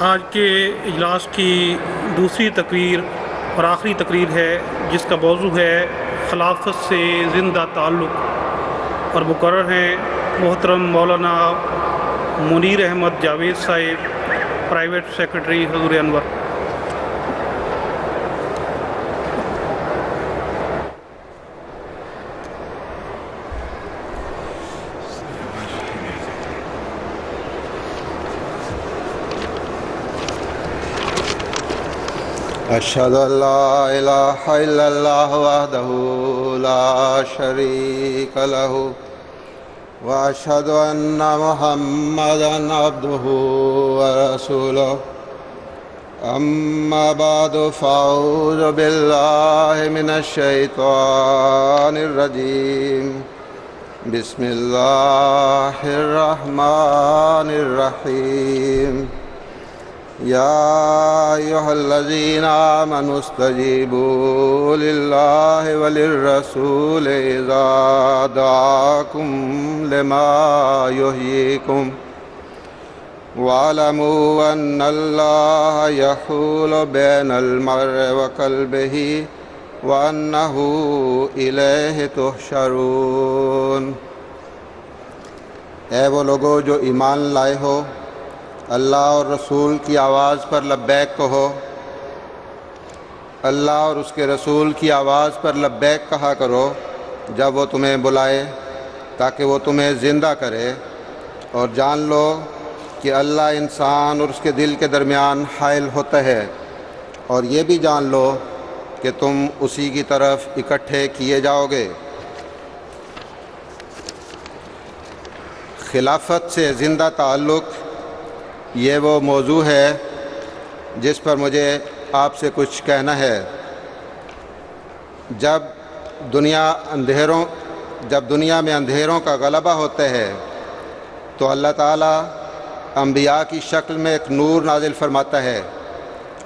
آج کے اجلاس کی دوسری تقریر اور آخری تقریر ہے، جس کا موضوع ہے خلافت سے زندہ تعلق، اور مقرر ہیں محترم مولانا منیر احمد جاوید صاحب، پرائیویٹ سیکرٹری حضور انور۔ اشہد ان لا الہ الا اللہ وحدہ لا شریک لہ واشہد ان محمدا عبدہ ورسولہ۔ اما بعد فاعوذ باللہ من الشیطان الرجیم، بسم اللہ الرحمن الرحیم۔ یا ایھا الذین آمنوا استجیبوا للہ وللرسول اذا دعاکم لما یحییکم واعلموا ان اللہ یحول بین المرء وقلبہ وانہ الیہ تحشرون۔ اے وہ لوگو جو ایمان لائے ہو، اللہ اور رسول کی آواز پر لبیک کہو۔ اللہ اور اس کے رسول کی آواز پر لبیک کہا کرو جب وہ تمہیں بلائے، تاکہ وہ تمہیں زندہ کرے، اور جان لو کہ اللہ انسان اور اس کے دل کے درمیان حائل ہوتا ہے، اور یہ بھی جان لو کہ تم اسی کی طرف اکٹھے کیے جاؤ گے۔ خلافت سے زندہ تعلق، یہ وہ موضوع ہے جس پر مجھے آپ سے کچھ کہنا ہے۔ جب دنیا میں اندھیروں کا غلبہ ہوتا ہے تو اللہ تعالیٰ انبیاء کی شکل میں ایک نور نازل فرماتا ہے،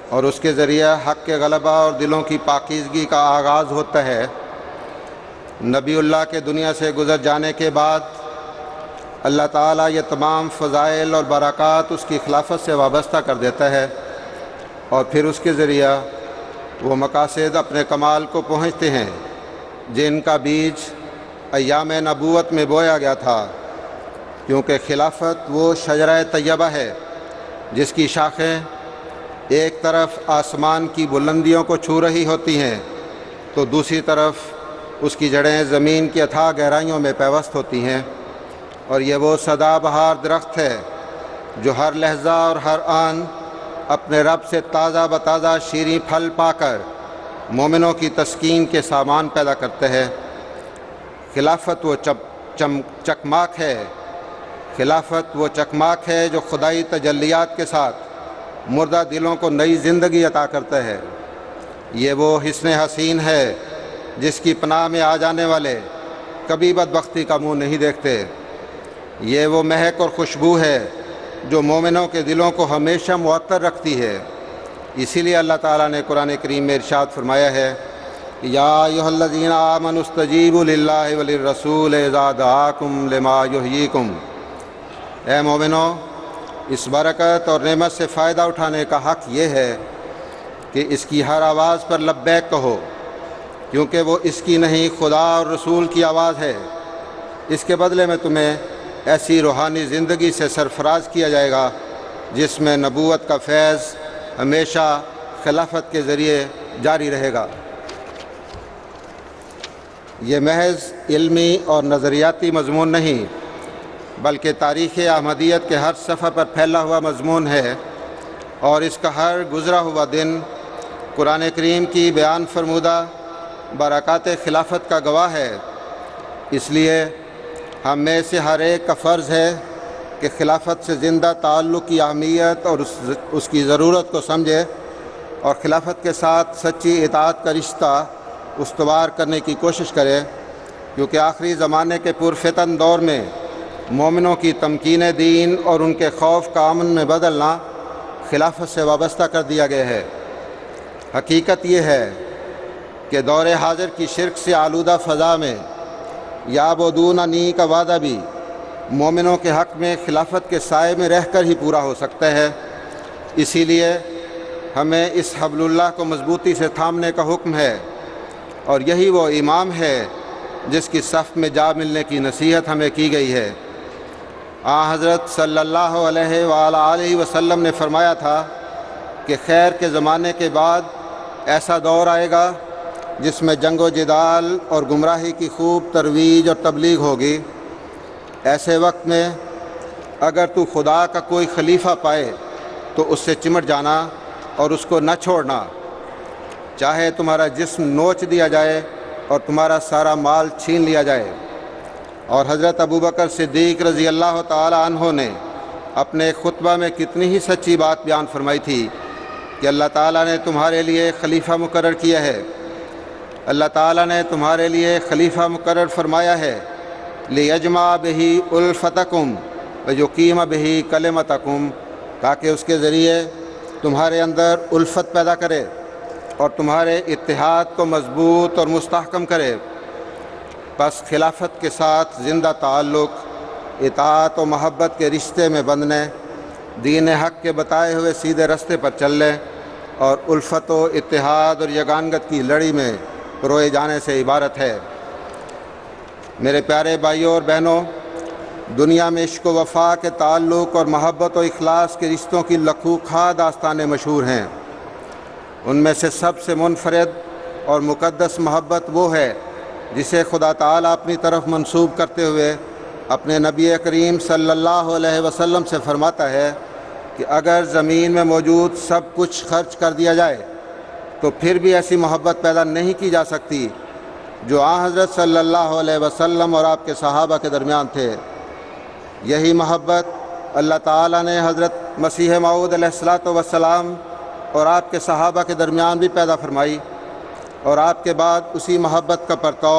اور اس کے ذریعہ حق کے غلبہ اور دلوں کی پاکیزگی کا آغاز ہوتا ہے۔ نبی اللہ کے دنیا سے گزر جانے کے بعد اللہ تعالیٰ یہ تمام فضائل اور برکات اس کی خلافت سے وابستہ کر دیتا ہے، اور پھر اس کے ذریعہ وہ مقاصد اپنے کمال کو پہنچتے ہیں جن کا بیج ایام نبوت میں بویا گیا تھا، کیونکہ خلافت وہ شجرہ طیبہ ہے جس کی شاخیں ایک طرف آسمان کی بلندیوں کو چھو رہی ہوتی ہیں تو دوسری طرف اس کی جڑیں زمین کی اتھاہ گہرائیوں میں پیوست ہوتی ہیں، اور یہ وہ سدا بہار درخت ہے جو ہر لحظہ اور ہر آن اپنے رب سے تازہ بتازہ شیریں پھل پا کر مومنوں کی تسکین کے سامان پیدا کرتے ہیں۔ خلافت وہ چکماک ہے، خلافت وہ چکماک ہے جو خدائی تجلیات کے ساتھ مردہ دلوں کو نئی زندگی عطا کرتا ہے۔ یہ وہ حسن حسین ہے جس کی پناہ میں آ جانے والے کبھی بدبختی کا منہ نہیں دیکھتے۔ یہ وہ مہک اور خوشبو ہے جو مومنوں کے دلوں کو ہمیشہ معطر رکھتی ہے۔ اسی لیے اللہ تعالیٰ نے قرآن کریم میں ارشاد فرمایا ہے، یا ایھا الذین آمنوا استجیبوا للہ وللرسول اذا دعاکم لما یحییکم۔ اے مومنو، اس برکت اور نعمت سے فائدہ اٹھانے کا حق یہ ہے کہ اس کی ہر آواز پر لبیک کہو، کیونکہ وہ اس کی نہیں خدا اور رسول کی آواز ہے۔ اس کے بدلے میں تمہیں ایسی روحانی زندگی سے سرفراز کیا جائے گا جس میں نبوت کا فیض ہمیشہ خلافت کے ذریعے جاری رہے گا۔ یہ محض علمی اور نظریاتی مضمون نہیں، بلکہ تاریخ احمدیت کے ہر صفحہ پر پھیلا ہوا مضمون ہے، اور اس کا ہر گزرا ہوا دن قرآن کریم کی بیان فرمودہ برکات خلافت کا گواہ ہے۔ اس لیے ہم میں سے ہر ایک کا فرض ہے کہ خلافت سے زندہ تعلق کی اہمیت اور اس کی ضرورت کو سمجھے، اور خلافت کے ساتھ سچی اطاعت کا رشتہ استوار کرنے کی کوشش کرے، کیونکہ آخری زمانے کے پرفتن دور میں مومنوں کی تمکین دین اور ان کے خوف کا امن میں بدلنا خلافت سے وابستہ کر دیا گیا ہے۔ حقیقت یہ ہے کہ دور حاضر کی شرک سے آلودہ فضا میں یعبدوننی کا وعدہ بھی مومنوں کے حق میں خلافت کے سائے میں رہ کر ہی پورا ہو سکتا ہے۔ اسی لیے ہمیں اس حبل اللہ کو مضبوطی سے تھامنے کا حکم ہے، اور یہی وہ امام ہے جس کی صف میں جا ملنے کی نصیحت ہمیں کی گئی ہے۔ حضرت صلی اللہ علیہ وآلہ وسلم نے فرمایا تھا کہ خیر کے زمانے کے بعد ایسا دور آئے گا جس میں جنگ و جدال اور گمراہی کی خوب ترویج اور تبلیغ ہوگی۔ ایسے وقت میں اگر تو خدا کا کوئی خلیفہ پائے تو اس سے چمٹ جانا اور اس کو نہ چھوڑنا، چاہے تمہارا جسم نوچ دیا جائے اور تمہارا سارا مال چھین لیا جائے۔ اور حضرت ابوبکر صدیق رضی اللہ تعالی عنہ نے اپنے خطبہ میں کتنی ہی سچی بات بیان فرمائی تھی کہ اللہ تعالیٰ نے تمہارے لیے خلیفہ مقرر کیا ہے، اللہ تعالیٰ نے تمہارے لیے خلیفہ مقرر فرمایا ہے، لیجمع بہ الفتکم ویقیم بہ کلمتکم، تاکہ اس کے ذریعے تمہارے اندر الفت پیدا کرے اور تمہارے اتحاد کو مضبوط اور مستحکم کرے۔ پس خلافت کے ساتھ زندہ تعلق، اطاعت و محبت کے رشتے میں بندھنے، دین حق کے بتائے ہوئے سیدھے رستے پر چلنے اور الفت و اتحاد اور یگانگت کی لڑی میں پروئے جانے سے عبارت ہے۔ میرے پیارے بھائیوں اور بہنوں، دنیا میں عشق و وفا کے تعلق اور محبت و اخلاص کے رشتوں کی لکھو کھا داستانیں مشہور ہیں۔ ان میں سے سب سے منفرد اور مقدس محبت وہ ہے جسے خدا تعالیٰ اپنی طرف منسوب کرتے ہوئے اپنے نبی کریم صلی اللہ علیہ وسلم سے فرماتا ہے کہ اگر زمین میں موجود سب کچھ خرچ کر دیا جائے تو پھر بھی ایسی محبت پیدا نہیں کی جا سکتی جو حضرت صلی اللہ علیہ وسلم اور آپ کے صحابہ کے درمیان تھے۔ یہی محبت اللہ تعالیٰ نے حضرت مسیح موعود علیہ السلام اور آپ کے صحابہ کے درمیان بھی پیدا فرمائی، اور آپ کے بعد اسی محبت کا پرتو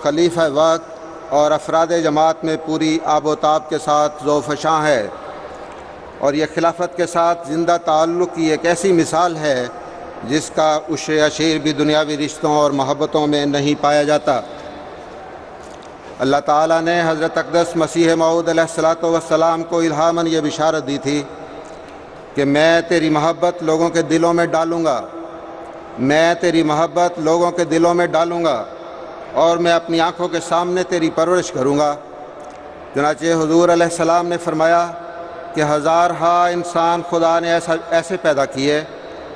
خلیفہ وقت اور افراد جماعت میں پوری آب و تاب کے ساتھ ذو فشاں ہے۔ اور یہ خلافت کے ساتھ زندہ تعلق کی ایک ایسی مثال ہے جس کا عشر اشیر بھی دنیاوی رشتوں اور محبتوں میں نہیں پایا جاتا۔ اللہ تعالیٰ نے حضرت اقدس مسیح موعود علیہ السلام کو الہاماً یہ بشارت دی تھی کہ میں تیری محبت لوگوں کے دلوں میں ڈالوں گا، میں تیری محبت لوگوں کے دلوں میں ڈالوں گا، اور میں اپنی آنکھوں کے سامنے تیری پرورش کروں گا۔ چنانچہ حضور علیہ السلام نے فرمایا کہ ہزارہا انسان خدا نے ایسے پیدا کیے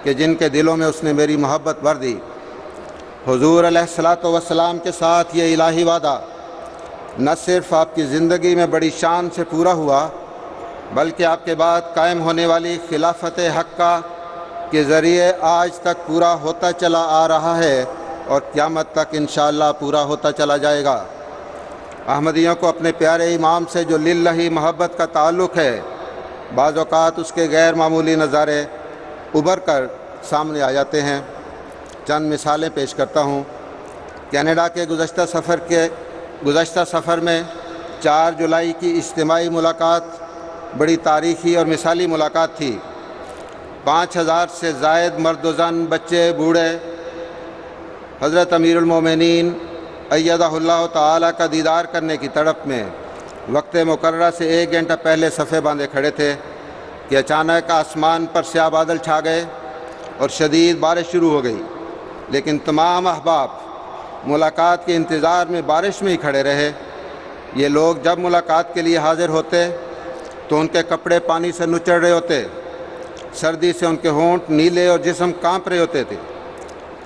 کہ جن کے دلوں میں اس نے میری محبت بھر دی۔ حضور علیہ السلام کے ساتھ یہ الہی وعدہ نہ صرف آپ کی زندگی میں بڑی شان سے پورا ہوا، بلکہ آپ کے بعد قائم ہونے والی خلافت حقہ کے ذریعے آج تک پورا ہوتا چلا آ رہا ہے اور قیامت تک انشاءاللہ پورا ہوتا چلا جائے گا۔ احمدیوں کو اپنے پیارے امام سے جو للہ محبت کا تعلق ہے، بعض اوقات اس کے غیر معمولی نظارے ابھر کر سامنے آ جاتے ہیں۔ چند مثالیں پیش کرتا ہوں۔ کینیڈا کے گزشتہ سفر میں 4 جولائی کی اجتماعی ملاقات بڑی تاریخی اور مثالی ملاقات تھی۔ 5000 سے زائد مرد و زن، بچے، بوڑھے حضرت امیر المومنین ایدہ اللہ تعالیٰ کا دیدار کرنے کی تڑپ میں وقت مقررہ سے 1 گھنٹہ پہلے صفے باندھے کھڑے تھے کہ اچانک آسمان پر سیاہ بادل چھا گئے اور شدید بارش شروع ہو گئی، لیکن تمام احباب ملاقات کے انتظار میں بارش میں ہی کھڑے رہے۔ یہ لوگ جب ملاقات کے لیے حاضر ہوتے تو ان کے کپڑے پانی سے نچڑ رہے ہوتے، سردی سے ان کے ہونٹ نیلے اور جسم کانپ رہے ہوتے تھے،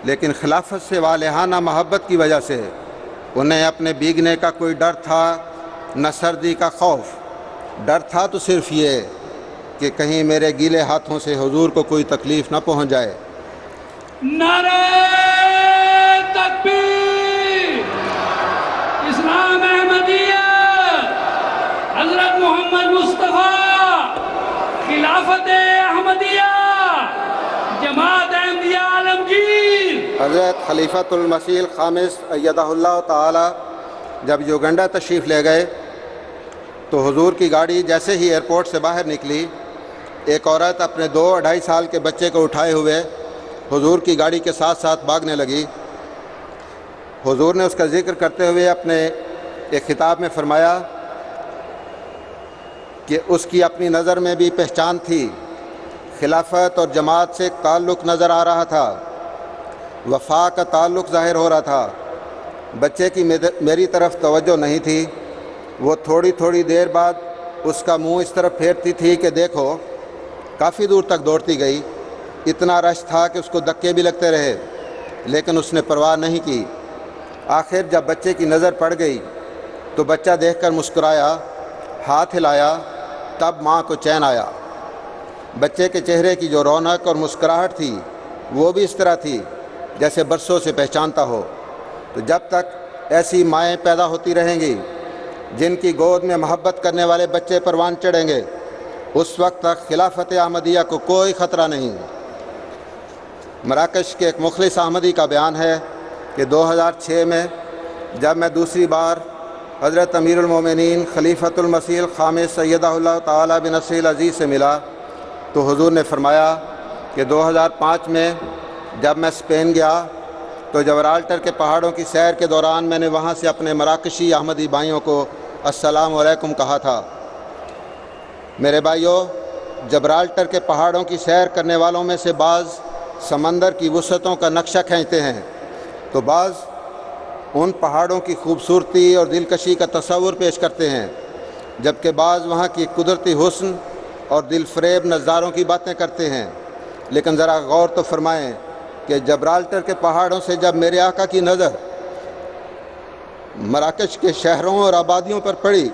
لیکن خلافت سے والہانہ محبت کی وجہ سے انہیں اپنے بھیگنے کا کوئی ڈر تھا نہ سردی کا خوف۔ ڈر تھا تو صرف یہ کہ کہیں میرے گیلے ہاتھوں سے حضور کو کوئی تکلیف نہ پہنچ جائے۔ نعرہ تکبیر! اسلام احمدیہ، حضرت محمد مصطفیٰ، خلافت احمدیہ، جماعت احمدیہ عالمگیر۔ حضرت خلیفۃ المسیح الخامس ایدہ اللہ تعالی جب یوگنڈا تشریف لے گئے تو حضور کی گاڑی جیسے ہی ایئرپورٹ سے باہر نکلی، ایک عورت اپنے 2-2.5 سال کے بچے کو اٹھائے ہوئے حضور کی گاڑی کے ساتھ ساتھ بھاگنے لگی۔ حضور نے اس کا ذکر کرتے ہوئے اپنے ایک خطاب میں فرمایا کہ اس کی اپنی نظر میں بھی پہچان تھی، خلافت اور جماعت سے ایک تعلق نظر آ رہا تھا، وفا کا تعلق ظاہر ہو رہا تھا۔ بچے کی میری طرف توجہ نہیں تھی، وہ تھوڑی تھوڑی دیر بعد اس کا منہ اس طرف پھیرتی تھی کہ دیکھو، کافی دور تک دوڑتی گئی، اتنا رش تھا کہ اس کو دھکے بھی لگتے رہے، لیکن اس نے پرواہ نہیں کی۔ آخر جب بچے کی نظر پڑ گئی تو بچہ دیکھ کر مسکرایا، ہاتھ ہلایا، تب ماں کو چین آیا۔ بچے کے چہرے کی جو رونق اور مسکراہٹ تھی وہ بھی اس طرح تھی جیسے برسوں سے پہچانتا ہو۔ تو جب تک ایسی مائیں پیدا ہوتی رہیں گی جن کی گود میں محبت کرنے والے بچے پروان چڑھیں گے، اس وقت تک خلافت احمدیہ کو کوئی خطرہ نہیں۔ مراکش کے ایک مخلص احمدی کا بیان ہے کہ 2006 میں جب میں دوسری بار حضرت امیر المومنین خلیفۃ المسیح الخامس سیدہ اللہ تعالیٰ بنصرہ العزیز سے ملا تو حضور نے فرمایا کہ 2005 میں جب میں اسپین گیا تو جبرالٹر کے پہاڑوں کی سیر کے دوران میں نے وہاں سے اپنے مراکشی احمدی بھائیوں کو السلام علیکم کہا تھا۔ میرے بھائیوں، جبرالٹر کے پہاڑوں کی سیر کرنے والوں میں سے بعض سمندر کی وسعتوں کا نقشہ کھینچتے ہیں تو بعض ان پہاڑوں کی خوبصورتی اور دلکشی کا تصور پیش کرتے ہیں، جبکہ بعض وہاں کی قدرتی حسن اور دل فریب نظاروں کی باتیں کرتے ہیں۔ لیکن ذرا غور تو فرمائیں کہ جبرالٹر کے پہاڑوں سے جب میرے آقا کی نظر مراکش کے شہروں اور آبادیوں پر پڑی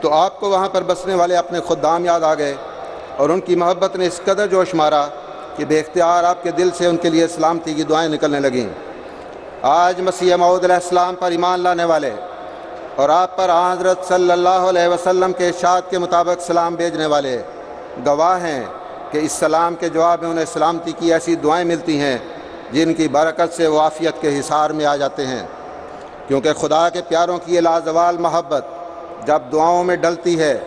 تو آپ کو وہاں پر بسنے والے اپنے خدام یاد آ گئے، اور ان کی محبت نے اس قدر جوش مارا کہ بے اختیار آپ کے دل سے ان کے لیے سلامتی کی دعائیں نکلنے لگیں۔ آج مسیح موعود علیہ السلام پر ایمان لانے والے اور آپ پر حضرت صلی اللہ علیہ وسلم کے ارشاد کے مطابق سلام بھیجنے والے گواہ ہیں کہ اس سلام کے جواب میں انہیں سلامتی کی ایسی دعائیں ملتی ہیں جن کی برکت سے وہ عافیت کے حصار میں آ جاتے ہیں، کیونکہ خدا کے پیاروں کی یہ لازوال محبت جب دعاؤں میں ڈلتی ہے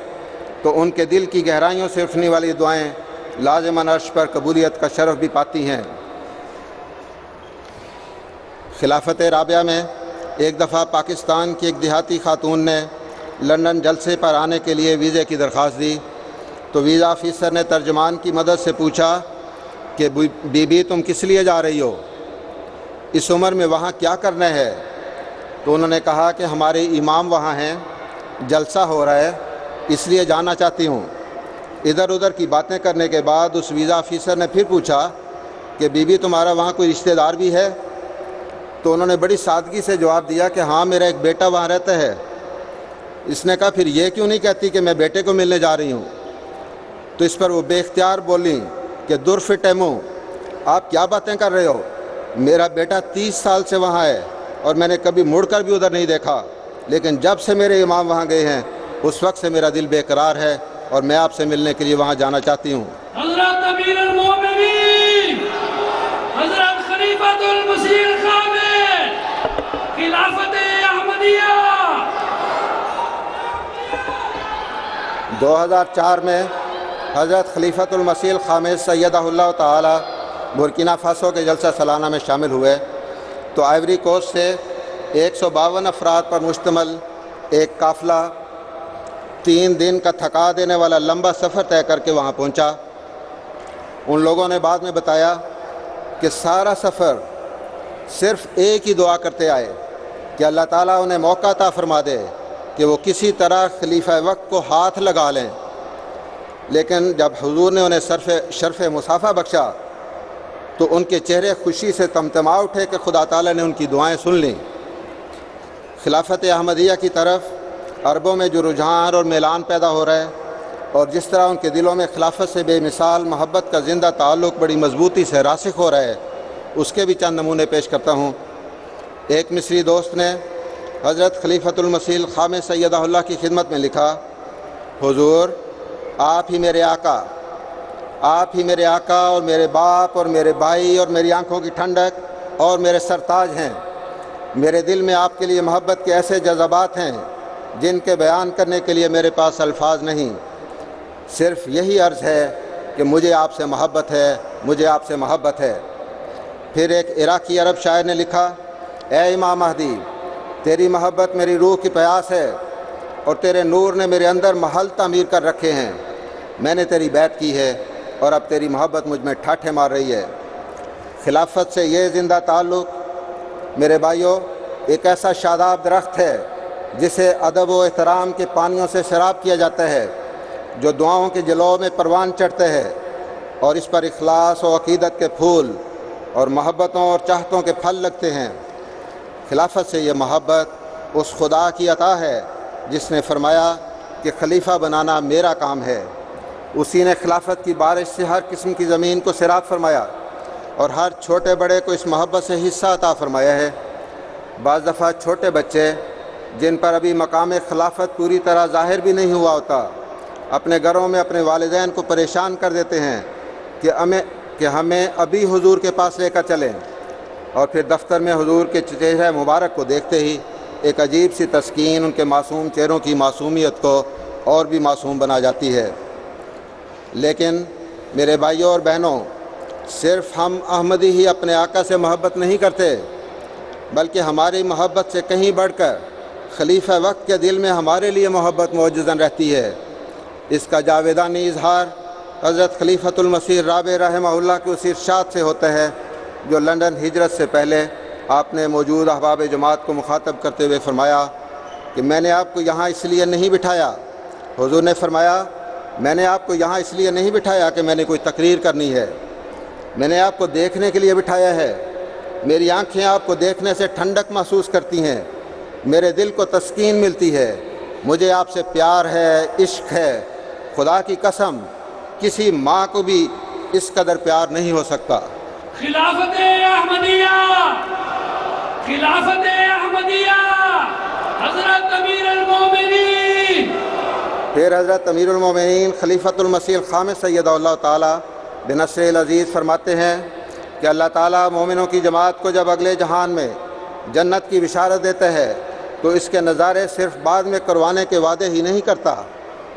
تو ان کے دل کی گہرائیوں سے اٹھنے والی دعائیں لازماً عرش پر قبولیت کا شرف بھی پاتی ہیں۔ خلافت رابعہ میں ایک دفعہ پاکستان کی ایک دیہاتی خاتون نے لندن جلسے پر آنے کے لیے ویزے کی درخواست دی تو ویزا آفیسر نے ترجمان کی مدد سے پوچھا کہ بی بی تم کس لیے جا رہی ہو، اس عمر میں وہاں کیا کرنا ہے؟ تو انہوں نے کہا کہ ہمارے امام وہاں ہیں، جلسہ ہو رہا ہے، اس لیے جانا چاہتی ہوں۔ ادھر ادھر کی باتیں کرنے کے بعد اس ویزا آفیسر نے پھر پوچھا کہ بی بی تمہارا وہاں کوئی رشتہ دار بھی ہے؟ تو انہوں نے بڑی سادگی سے جواب دیا کہ ہاں میرا ایک بیٹا وہاں رہتا ہے۔ اس نے کہا پھر یہ کیوں نہیں کہتی کہ میں بیٹے کو ملنے جا رہی ہوں؟ تو اس پر وہ بے اختیار بولیں کہ درفٹیمو، آپ کیا باتیں کر رہے ہو؟ میرا بیٹا 30 سال سے وہاں ہے اور میں نے کبھی مڑ کر بھی ادھر نہیں دیکھا، لیکن جب سے میرے امام وہاں گئے ہیں اس وقت سے میرا دل بے قرار ہے اور میں آپ سے ملنے کے لیے وہاں جانا چاہتی ہوں۔ حضرت امیر المومنین حضرت خلیفۃ المسیح الخامس خلافت احمدیہ 2004 میں حضرت خلیفۃ المسیح الخامس سیدہ اللہ تعالی برکینا فاسو کے جلسہ سالانہ میں شامل ہوئے تو آئیوری کوسٹ سے 152 افراد پر مشتمل ایک قافلہ 3 دن کا تھکا دینے والا لمبا سفر طے کر کے وہاں پہنچا۔ ان لوگوں نے بعد میں بتایا کہ سارا سفر صرف ایک ہی دعا کرتے آئے کہ اللہ تعالیٰ انہیں موقع عطا فرما دے کہ وہ کسی طرح خلیفہ وقت کو ہاتھ لگا لیں، لیکن جب حضور نے انہیں شرف مصافحہ بخشا تو ان کے چہرے خوشی سے تمتما اٹھے کہ خدا تعالیٰ نے ان کی دعائیں سن لیں۔ خلافت احمدیہ کی طرف عربوں میں جو رجحان اور میلان پیدا ہو رہا ہے اور جس طرح ان کے دلوں میں خلافت سے بے مثال محبت کا زندہ تعلق بڑی مضبوطی سے راسخ ہو رہا ہے، اس کے بھی چند نمونے پیش کرتا ہوں۔ ایک مصری دوست نے حضرت خلیفۃ المسیح الخامس سیدہ اللہ کی خدمت میں لکھا، حضور آپ ہی میرے آقا اور میرے باپ اور میرے بھائی اور میری آنکھوں کی ٹھنڈک اور میرے سرتاج ہیں۔ میرے دل میں آپ کے لیے محبت کے ایسے جذبات ہیں جن کے بیان کرنے کے لیے میرے پاس الفاظ نہیں، صرف یہی عرض ہے کہ مجھے آپ سے محبت ہے۔ پھر ایک عراقی عرب شاعر نے لکھا، اے امام مہدی تیری محبت میری روح کی پیاس ہے اور تیرے نور نے میرے اندر محل تعمیر کر رکھے ہیں۔ میں نے تیری بیعت کی ہے اور اب تیری محبت مجھ میں ٹھاٹھے مار رہی ہے۔ خلافت سے یہ زندہ تعلق میرے بھائیوں ایک ایسا شاداب درخت ہے جسے ادب و احترام کے پانیوں سے سیراب کیا جاتا ہے، جو دعاؤں کے جلووں میں پروان چڑھتے ہیں، اور اس پر اخلاص و عقیدت کے پھول اور محبتوں اور چاہتوں کے پھل لگتے ہیں۔ خلافت سے یہ محبت اس خدا کی عطا ہے جس نے فرمایا کہ خلیفہ بنانا میرا کام ہے۔ اسی نے خلافت کی بارش سے ہر قسم کی زمین کو سیراب فرمایا اور ہر چھوٹے بڑے کو اس محبت سے حصہ عطا فرمایا ہے۔ بعض دفعہ چھوٹے بچے جن پر ابھی مقام خلافت پوری طرح ظاہر بھی نہیں ہوا ہوتا، اپنے گھروں میں اپنے والدین کو پریشان کر دیتے ہیں کہ ہمیں ابھی حضور کے پاس لے کر چلیں، اور پھر دفتر میں حضور کے چہرہ مبارک کو دیکھتے ہی ایک عجیب سی تسکین ان کے معصوم چہروں کی معصومیت کو اور بھی معصوم بنا جاتی ہے۔ لیکن میرے بھائیوں اور بہنوں، صرف ہم احمدی ہی اپنے آقا سے محبت نہیں کرتے، بلکہ ہماری محبت سے کہیں بڑھ کر خلیفہ وقت کے دل میں ہمارے لیے محبت معجزاً رہتی ہے۔ اس کا جاویدانی اظہار حضرت خلیفۃ المسیح رابع رحمہ اللہ کے اس ارشاد سے ہوتا ہے جو لندن ہجرت سے پہلے آپ نے موجود احباب جماعت کو مخاطب کرتے ہوئے فرمایا کہ میں نے آپ کو یہاں اس لیے نہیں بٹھایا، حضور نے فرمایا میں نے آپ کو یہاں اس لیے نہیں بٹھایا کہ میں نے کوئی تقریر کرنی ہے، میں نے آپ کو دیکھنے کے لیے بٹھایا ہے۔ میری آنکھیں آپ کو دیکھنے سے ٹھنڈک محسوس کرتی ہیں، میرے دل کو تسکین ملتی ہے، مجھے آپ سے پیار ہے، عشق ہے۔ خدا کی قسم کسی ماں کو بھی اس قدر پیار نہیں ہو سکتا۔ خلافت احمدیہ، خلافت احمدیہ، حضرت امیر المومنین۔ پھر حضرت امیر المومنین خلیفۃ المسیح الخامس سید اللہ تعالیٰ بنصر العزیز فرماتے ہیں کہ اللہ تعالیٰ مومنوں کی جماعت کو جب اگلے جہان میں جنت کی بشارت دیتا ہے تو اس کے نظارے صرف بعد میں کروانے کے وعدے ہی نہیں کرتا،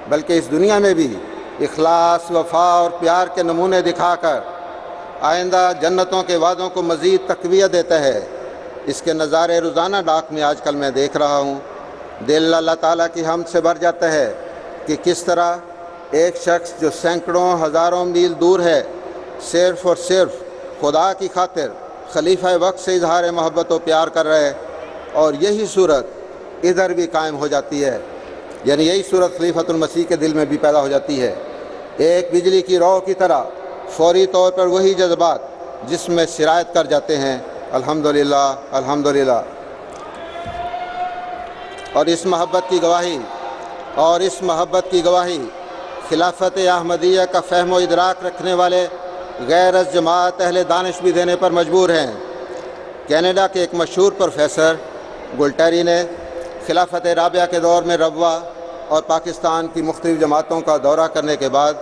بلکہ اس دنیا میں بھی اخلاص، وفا اور پیار کے نمونے دکھا کر آئندہ جنتوں کے وعدوں کو مزید تقویت دیتا ہے۔ اس کے نظارے روزانہ ڈاک میں آج کل میں دیکھ رہا ہوں۔ دل اللہ تعالیٰ کی حمد سے بھر جاتا ہے کہ کس طرح ایک شخص جو سینکڑوں ہزاروں میل دور ہے، صرف اور صرف خدا کی خاطر خلیفہ وقت سے اظہار محبت و پیار کر رہے، اور یہی صورت ادھر بھی قائم ہو جاتی ہے، یعنی یہی صورت خلیفۃ المسیح کے دل میں بھی پیدا ہو جاتی ہے۔ ایک بجلی کی رو کی طرح فوری طور پر وہی جذبات جس میں سرایت کر جاتے ہیں۔ الحمدللہ الحمدللہ۔ اور اس محبت کی گواہی خلافت احمدیہ کا فہم و ادراک رکھنے والے غیر از جماعت اہل دانش بھی دینے پر مجبور ہیں۔ کینیڈا کے ایک مشہور پروفیسر گلٹیری نے خلافت رابعہ کے دور میں ربوہ اور پاکستان کی مختلف جماعتوں کا دورہ کرنے کے بعد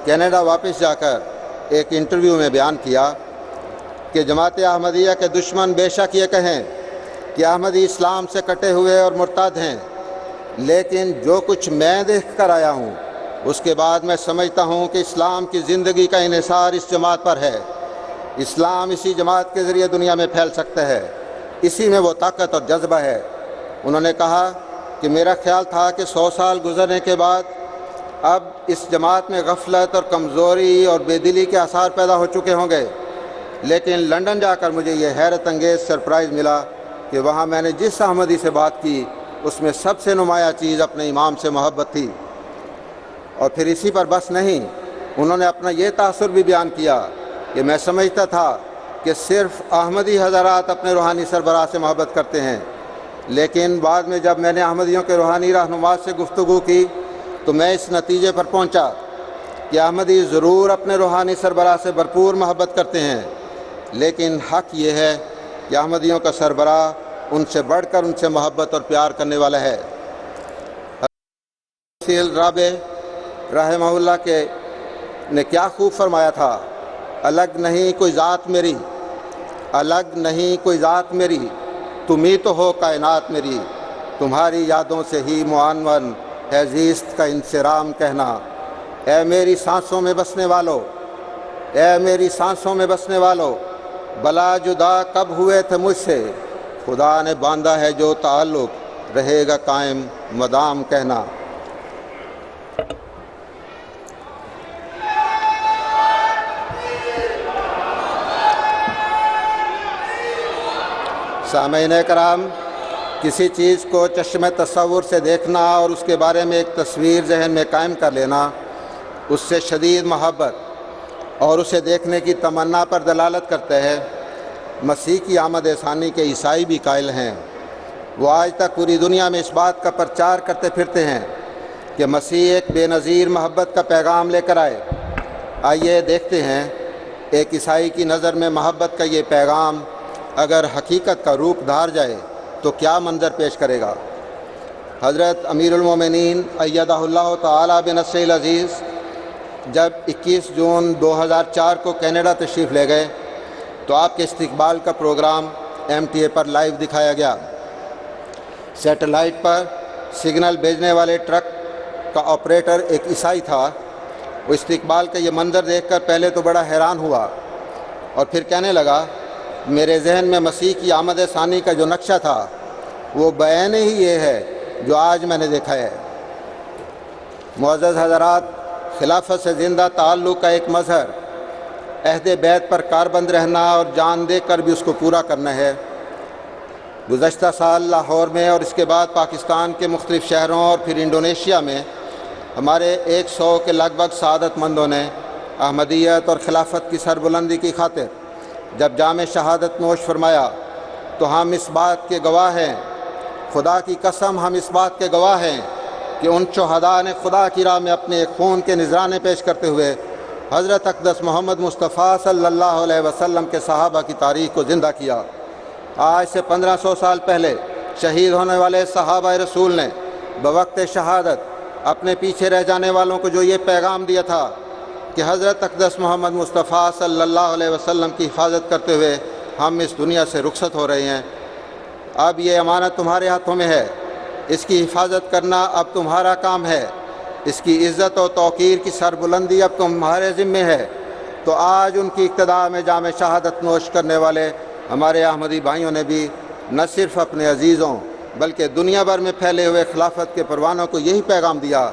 کینیڈا واپس جا کر ایک انٹرویو میں بیان کیا کہ جماعت احمدیہ کے دشمن بے شک یہ کہیں کہ احمدی اسلام سے کٹے ہوئے اور مرتد ہیں، لیکن جو کچھ میں دیکھ کر آیا ہوں اس کے بعد میں سمجھتا ہوں کہ اسلام کی زندگی کا انحصار اس جماعت پر ہے۔ اسلام اسی جماعت کے ذریعے دنیا میں پھیل سکتا ہے، اسی میں وہ طاقت اور جذبہ ہے۔ انہوں نے کہا کہ میرا خیال تھا کہ 100 سال گزرنے کے بعد اب اس جماعت میں غفلت اور کمزوری اور بے دلی کے آثار پیدا ہو چکے ہوں گے، لیکن لندن جا کر مجھے یہ حیرت انگیز سرپرائز ملا کہ وہاں میں نے جس احمدی سے بات کی اس میں سب سے نمایاں چیز اپنے امام سے محبت تھی۔ اور پھر اسی پر بس نہیں، انہوں نے اپنا یہ تاثر بھی بیان کیا کہ میں سمجھتا تھا کہ صرف احمدی حضرات اپنے روحانی سربراہ سے محبت کرتے ہیں، لیکن بعد میں جب میں نے احمدیوں کے روحانی رہنما سے گفتگو کی تو میں اس نتیجے پر پہنچا کہ احمدی ضرور اپنے روحانی سربراہ سے بھرپور محبت کرتے ہیں، لیکن حق یہ ہے کہ احمدیوں کا سربراہ ان سے بڑھ کر ان سے محبت اور پیار کرنے والا ہے۔ رابع رحمہ اللہ نے کیا خوب فرمایا تھا، الگ نہیں کوئی ذات میری، الگ نہیں کوئی ذات میری، تم ہی تو ہو کائنات میری، تمہاری یادوں سے ہی معنون ہے زیست کا انصرام کہنا۔ اے میری سانسوں میں بسنے والو، اے میری سانسوں میں بسنے والو، بلا جدا کب ہوئے تھے مجھ سے، خدا نے باندھا ہے جو تعلق رہے گا قائم مدام کہنا۔ سامعین کرام، کسی چیز کو چشم تصور سے دیکھنا اور اس کے بارے میں ایک تصویر ذہن میں قائم کر لینا اس سے شدید محبت اور اسے دیکھنے کی تمنا پر دلالت کرتا ہے۔ مسیح کی آمد ثانی کے عیسائی بھی قائل ہیں۔ وہ آج تک پوری دنیا میں اس بات کا پرچار کرتے پھرتے ہیں کہ مسیح ایک بے نظیر محبت کا پیغام لے کر آئے۔ آئیے دیکھتے ہیں ایک عیسائی کی نظر میں محبت کا یہ پیغام اگر حقیقت کا روپ دھار جائے تو کیا منظر پیش کرے گا۔ حضرت امیر المومنین ایدہ اللہ تعالی بنصرہ العزیز جب 21 جون 2004 کو کینیڈا تشریف لے گئے تو آپ کے استقبال کا پروگرام MTA پر لائیو دکھایا گیا۔ سیٹلائٹ پر سگنل بھیجنے والے ٹرک کا آپریٹر ایک عیسائی تھا۔ وہ استقبال کا یہ منظر دیکھ کر پہلے تو بڑا حیران ہوا اور پھر کہنے لگا، میرے ذہن میں مسیح کی آمد ثانی کا جو نقشہ تھا وہ بعین ہی یہ ہے جو آج میں نے دیکھا ہے۔ معزز حضرات، خلافت سے زندہ تعلق کا ایک مظہر عہد بیت پر کاربند رہنا اور جان دے کر بھی اس کو پورا کرنا ہے۔ گزشتہ سال لاہور میں اور اس کے بعد پاکستان کے مختلف شہروں اور پھر انڈونیشیا میں ہمارے 100 کے لگ بھگ سعادت مندوں نے احمدیت اور خلافت کی سربلندی کی خاطر جب جام شہادت نوش فرمایا تو ہم اس بات کے گواہ ہیں، خدا کی قسم ہم اس بات کے گواہ ہیں کہ ان شہداء نے خدا کی راہ میں اپنے خون کے نذرانے پیش کرتے ہوئے حضرت اقدس محمد مصطفیٰ صلی اللہ علیہ وسلم کے صحابہ کی تاریخ کو زندہ کیا۔ آج سے 1500 سال پہلے شہید ہونے والے صحابہ رسول نے بوقت شہادت اپنے پیچھے رہ جانے والوں کو جو یہ پیغام دیا تھا کہ حضرت اقدس محمد مصطفیٰ صلی اللہ علیہ وسلم کی حفاظت کرتے ہوئے ہم اس دنیا سے رخصت ہو رہے ہیں۔ اب یہ امانت تمہارے ہاتھوں میں ہے، اس کی حفاظت کرنا اب تمہارا کام ہے، اس کی عزت و توقیر کی سربلندی اب تمہارے ذمے ہے۔ تو آج ان کی اقتداء میں جام شہادت نوش کرنے والے ہمارے احمدی بھائیوں نے بھی نہ صرف اپنے عزیزوں بلکہ دنیا بھر میں پھیلے ہوئے خلافت کے پروانوں کو یہی پیغام دیا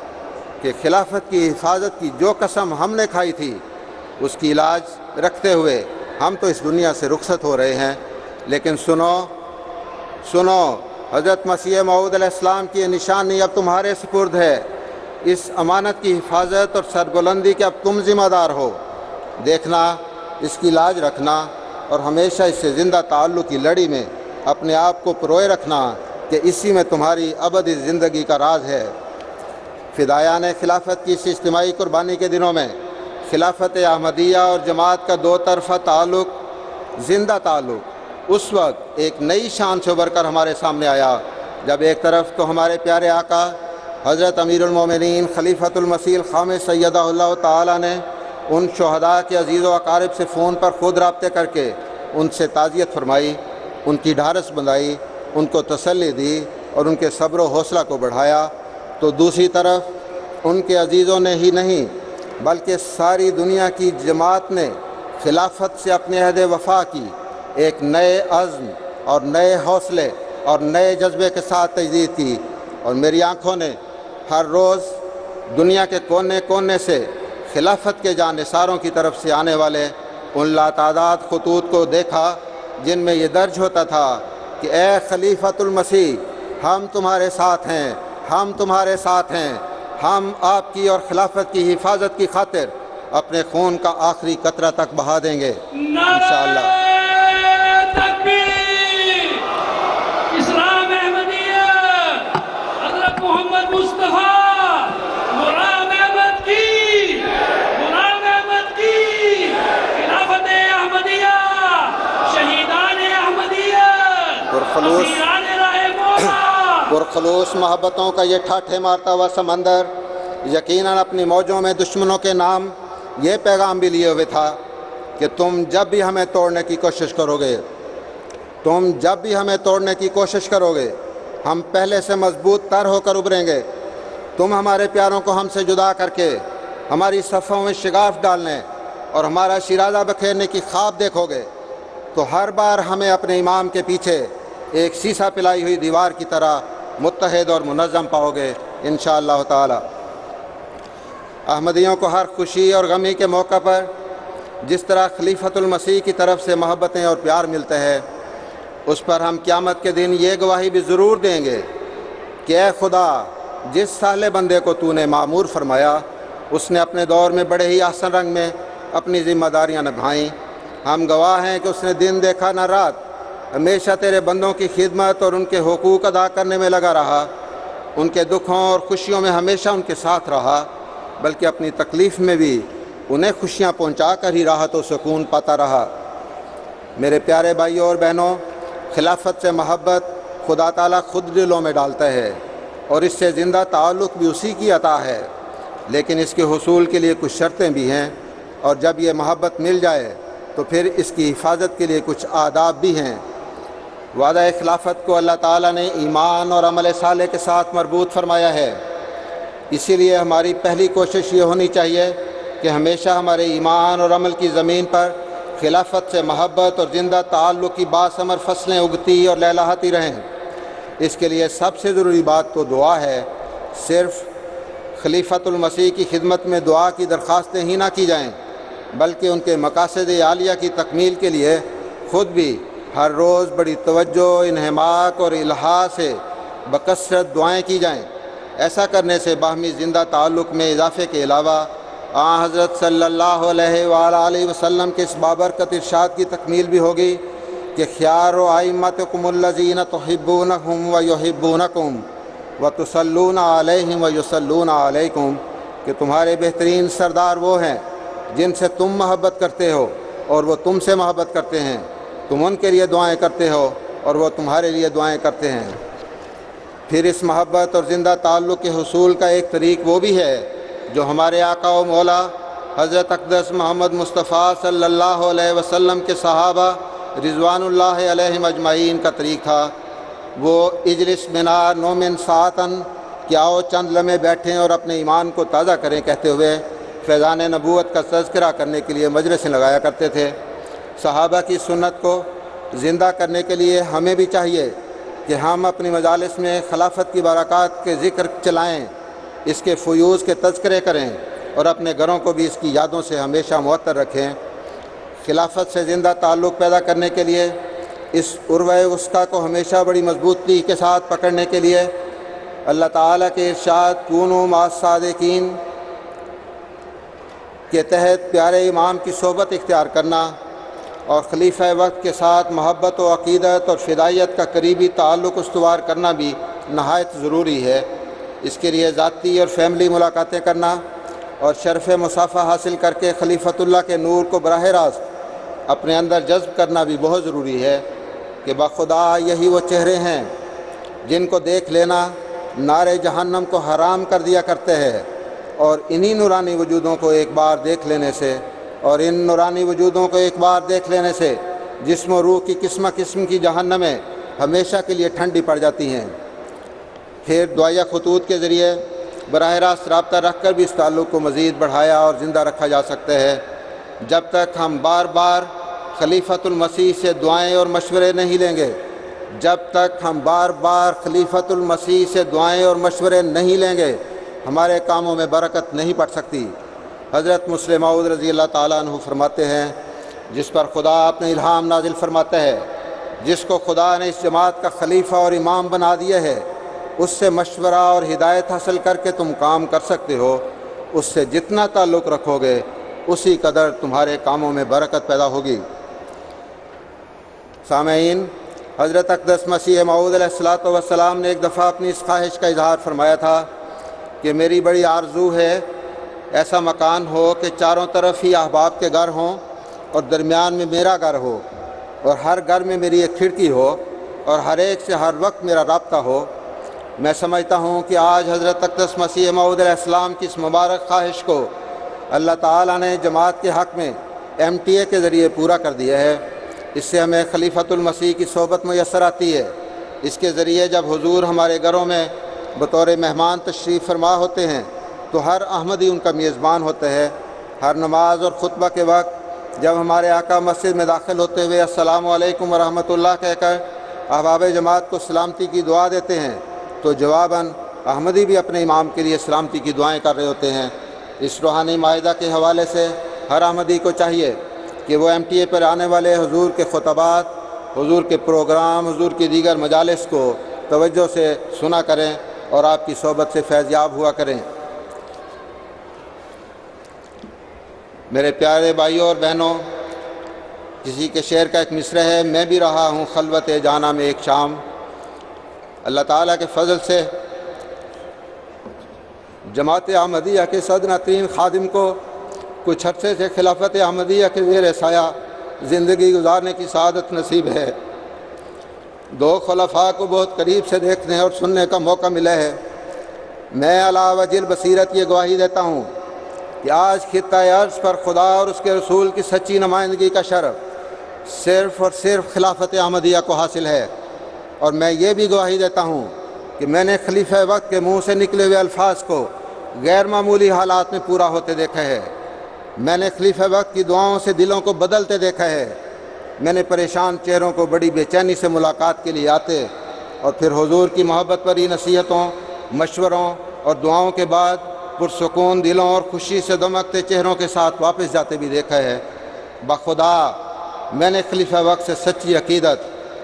کہ خلافت کی حفاظت کی جو قسم ہم نے کھائی تھی اس کی لاج رکھتے ہوئے ہم تو اس دنیا سے رخصت ہو رہے ہیں۔ لیکن سنو حضرت مسیح موعود علیہ السلام کی یہ نشانی اب تمہارے سپرد ہے۔ اس امانت کی حفاظت اور سربلندی کے اب تم ذمہ دار ہو۔ دیکھنا، اس کی لاج رکھنا اور ہمیشہ اس سے زندہ تعلق کی لڑی میں اپنے آپ کو پروئے رکھنا کہ اسی میں تمہاری ابدی زندگی کا راز ہے۔ فدایان خلافت کی اس اجتماعی قربانی کے دنوں میں خلافت احمدیہ اور جماعت کا دو طرفہ تعلق، زندہ تعلق، اس وقت ایک نئی شان سے ابھر کر ہمارے سامنے آیا جب ایک طرف تو ہمارے پیارے آقا حضرت امیر المومنین خلیفۃ المسیح الخامس سیدہ اللہ تعالی نے ان شہداء کے عزیز و اقارب سے فون پر خود رابطے کر کے ان سے تعزیت فرمائی، ان کی ڈھارس بندھائی، ان کو تسلی دی اور ان کے صبر و حوصلہ کو بڑھایا، تو دوسری طرف ان کے عزیزوں نے ہی نہیں بلکہ ساری دنیا کی جماعت نے خلافت سے اپنے عہد وفا کی ایک نئے عزم اور نئے حوصلے اور نئے جذبے کے ساتھ تجدید کی، اور میری آنکھوں نے ہر روز دنیا کے کونے کونے سے خلافت کے جانثاروں کی طرف سے آنے والے ان لاتعداد خطوط کو دیکھا جن میں یہ درج ہوتا تھا کہ اے خلیفۃ المسیح، ہم تمہارے ساتھ ہیں، ہم تمہارے ساتھ ہیں، ہم آپ کی اور خلافت کی حفاظت کی خاطر اپنے خون کا آخری قطرہ تک بہا دیں گے انشاءاللہ۔ تکبیر! اسلام احمدیت، حضرت محمد مصطفیٰ، غلام احمد کی، غلام احمد کی، خلافت احمدیہ، شہیدان احمدیت، اسیران راہ مولا۔ پرخلوص محبتوں کا یہ ٹھاٹھے مارتا ہوا سمندر یقیناً اپنی موجوں میں دشمنوں کے نام یہ پیغام بھی لیے ہوئے تھا کہ تم جب بھی ہمیں توڑنے کی کوشش کرو گے، تم جب بھی ہمیں توڑنے کی کوشش کرو گے، ہم پہلے سے مضبوط تر ہو کر ابھریں گے۔ تم ہمارے پیاروں کو ہم سے جدا کر کے ہماری صفوں میں شگاف ڈالنے اور ہمارا شیرازہ بکھیرنے کی خواب دیکھو گے تو ہر بار ہمیں اپنے امام کے پیچھے ایک سیسا پلائی ہوئی دیوار کی طرح متحد اور منظم پاؤ گے انشاءاللہ تعالی۔ احمدیوں کو ہر خوشی اور غمی کے موقع پر جس طرح خلیفۃ المسیح کی طرف سے محبتیں اور پیار ملتے ہیں، اس پر ہم قیامت کے دن یہ گواہی بھی ضرور دیں گے کہ اے خدا، جس صالح بندے کو تو نے معمور فرمایا اس نے اپنے دور میں بڑے ہی احسن رنگ میں اپنی ذمہ داریاں نبھائیں۔ ہم گواہ ہیں کہ اس نے دن دیکھا نہ رات، ہمیشہ تیرے بندوں کی خدمت اور ان کے حقوق ادا کرنے میں لگا رہا، ان کے دکھوں اور خوشیوں میں ہمیشہ ان کے ساتھ رہا، بلکہ اپنی تکلیف میں بھی انہیں خوشیاں پہنچا کر ہی راحت و سکون پاتا رہا۔ میرے پیارے بھائیوں اور بہنوں، خلافت سے محبت خدا تعالیٰ خود دلوں میں ڈالتا ہے اور اس سے زندہ تعلق بھی اسی کی عطا ہے، لیکن اس کے حصول کے لیے کچھ شرطیں بھی ہیں، اور جب یہ محبت مل جائے تو پھر اس کی حفاظت کے لیے کچھ آداب بھی ہیں۔ وعدہ خلافت کو اللہ تعالیٰ نے ایمان اور عمل صالح کے ساتھ مربوط فرمایا ہے، اسی لیے ہماری پہلی کوشش یہ ہونی چاہیے کہ ہمیشہ ہمارے ایمان اور عمل کی زمین پر خلافت سے محبت اور زندہ تعلق کی باثمر فصلیں اگتی اور لہلہاتی رہیں۔ اس کے لیے سب سے ضروری بات تو دعا ہے۔ صرف خلیفۃ المسیح کی خدمت میں دعا کی درخواستیں ہی نہ کی جائیں، بلکہ ان کے مقاصد عالیہ کی تکمیل کے لیے خود بھی ہر روز بڑی توجہ، انہماک اور الہا سے بکثرت دعائیں کی جائیں۔ ایسا کرنے سے باہمی زندہ تعلق میں اضافے کے علاوہ حضرت صلی اللہ علیہ وآلہ وسلم کے اس بابرکت ارشاد کی تکمیل بھی ہوگی کہ خیار و ائمتکم الذین تحبونہم ویحبونکم وتصلون علیہم ویصلون علیکم، کہ تمہارے بہترین سردار وہ ہیں جن سے تم محبت کرتے ہو اور وہ تم سے محبت کرتے ہیں، تم ان کے لیے دعائیں کرتے ہو اور وہ تمہارے لیے دعائیں کرتے ہیں۔ پھر اس محبت اور زندہ تعلق کے حصول کا ایک طریق وہ بھی ہے جو ہمارے آقا و مولا حضرت اقدس محمد مصطفیٰ صلی اللہ علیہ وسلم کے صحابہ رضوان اللہ علیہم اجمعین کا طریق تھا۔ وہ اجلس بنا نومن ساعتن، کہ آؤ چند لمحے بیٹھیں اور اپنے ایمان کو تازہ کریں کہتے ہوئے فیضان نبوت کا تذکرہ کرنے کے لیے مجلسیں لگایا کرتے تھے۔ صحابہ کی سنت کو زندہ کرنے کے لیے ہمیں بھی چاہیے کہ ہم اپنی مجالس میں خلافت کی برکات کے ذکر چلائیں، اس کے فیوز کے تذکرے کریں اور اپنے گھروں کو بھی اس کی یادوں سے ہمیشہ معطر رکھیں۔ خلافت سے زندہ تعلق پیدا کرنے کے لیے اس عروہ وثقیٰ کو ہمیشہ بڑی مضبوطی کے ساتھ پکڑنے کے لیے اللہ تعالیٰ کے ارشاد کونوا مع الصادقین کے تحت پیارے امام کی صحبت اختیار کرنا اور خلیفہ وقت کے ساتھ محبت و عقیدت اور فدائیت کا قریبی تعلق استوار کرنا بھی نہایت ضروری ہے۔ اس کے لیے ذاتی اور فیملی ملاقاتیں کرنا اور شرف مصافحہ حاصل کر کے خلیفۃ اللہ کے نور کو براہ راست اپنے اندر جذب کرنا بھی بہت ضروری ہے کہ بخدا یہی وہ چہرے ہیں جن کو دیکھ لینا نار جہنم کو حرام کر دیا کرتے ہیں، اور انہی نورانی وجودوں کو ایک بار دیکھ لینے سے اور ان نورانی وجودوں کو ایک بار دیکھ لینے سے جسم و روح کی قسم قسم کی جہنمیں ہمیشہ کے لیے ٹھنڈی پڑ جاتی ہیں۔ پھر دعائیہ خطوط کے ذریعے براہ راست رابطہ رکھ کر بھی اس تعلق کو مزید بڑھایا اور زندہ رکھا جا سکتا ہے۔ جب تک ہم بار بار خلیفۃ المسیح سے دعائیں اور مشورے نہیں لیں گے، جب تک ہم بار بار خلیفۃ المسیح سے دعائیں اور مشورے نہیں لیں گے، ہمارے کاموں میں برکت نہیں پڑ سکتی۔ حضرت مسلم موعود رضی اللہ تعالیٰ عنہ فرماتے ہیں، جس پر خدا اپنے الہام نازل فرماتا ہے، جس کو خدا نے اس جماعت کا خلیفہ اور امام بنا دیا ہے، اس سے مشورہ اور ہدایت حاصل کر کے تم کام کر سکتے ہو۔ اس سے جتنا تعلق رکھو گے اسی قدر تمہارے کاموں میں برکت پیدا ہوگی۔ سامعین، حضرت اقدس مسیح موعود علیہ الصلوۃ والسلام نے ایک دفعہ اپنی اس خواہش کا اظہار فرمایا تھا کہ میری بڑی آرزو ہے ایسا مکان ہو کہ چاروں طرف ہی احباب کے گھر ہوں اور درمیان میں میرا گھر ہو، اور ہر گھر میں میری ایک کھڑکی ہو اور ہر ایک سے ہر وقت میرا رابطہ ہو۔ میں سمجھتا ہوں کہ آج حضرت اقدس مسیح موعود علیہ السلام کی اس مبارک خواہش کو اللہ تعالیٰ نے جماعت کے حق میں MTA کے ذریعے پورا کر دیا ہے۔ اس سے ہمیں خلیفۃ المسیح کی صحبت میسر آتی ہے۔ اس کے ذریعے جب حضور ہمارے گھروں میں بطور مہمان تشریف فرما ہوتے ہیں تو ہر احمدی ان کا میزبان ہوتا ہے۔ ہر نماز اور خطبہ کے وقت جب ہمارے آقا مسجد میں داخل ہوتے ہوئے السلام علیکم ورحمۃ اللہ کہہ کر احباب جماعت کو سلامتی کی دعا دیتے ہیں تو جواباً احمدی بھی اپنے امام کے لیے سلامتی کی دعائیں کر رہے ہوتے ہیں۔ اس روحانی معاہدہ کے حوالے سے ہر احمدی کو چاہیے کہ وہ MTA پر آنے والے حضور کے خطبات، حضور کے پروگرام، حضور کی دیگر مجالس کو توجہ سے سنا کریں اور آپ کی صحبت سے فیض یاب ہوا کریں۔ میرے پیارے بھائیوں اور بہنوں، کسی کے شعر کا ایک مصرع ہے، میں بھی رہا ہوں خلوت جانا میں ایک شام۔ اللہ تعالیٰ کے فضل سے جماعت احمدیہ کے صدر ترین خادم کو کچھ عرصے سے خلافت احمدیہ کے زیر سایہ زندگی گزارنے کی سعادت نصیب ہے۔ دو خلفاء کو بہت قریب سے دیکھنے اور سننے کا موقع ملا ہے۔ میں علی وجہ البصیرت یہ گواہی دیتا ہوں کہ آج خطہ ارض پر خدا اور اس کے رسول کی سچی نمائندگی کا شرف صرف اور صرف خلافت احمدیہ کو حاصل ہے، اور میں یہ بھی گواہی دیتا ہوں کہ میں نے خلیفہ وقت کے منہ سے نکلے ہوئے الفاظ کو غیر معمولی حالات میں پورا ہوتے دیکھا ہے۔ میں نے خلیفہ وقت کی دعاؤں سے دلوں کو بدلتے دیکھا ہے۔ میں نے پریشان چہروں کو بڑی بے چینی سے ملاقات کے لیے آتے اور پھر حضور کی محبت بھری نصیحتوں، مشوروں اور دعاؤں کے بعد پرسکون دلوں اور خوشی سے دمکتے چہروں کے ساتھ واپس جاتے بھی دیکھا ہے۔ بخدا میں نے خلیفہ وقت سے سچی عقیدت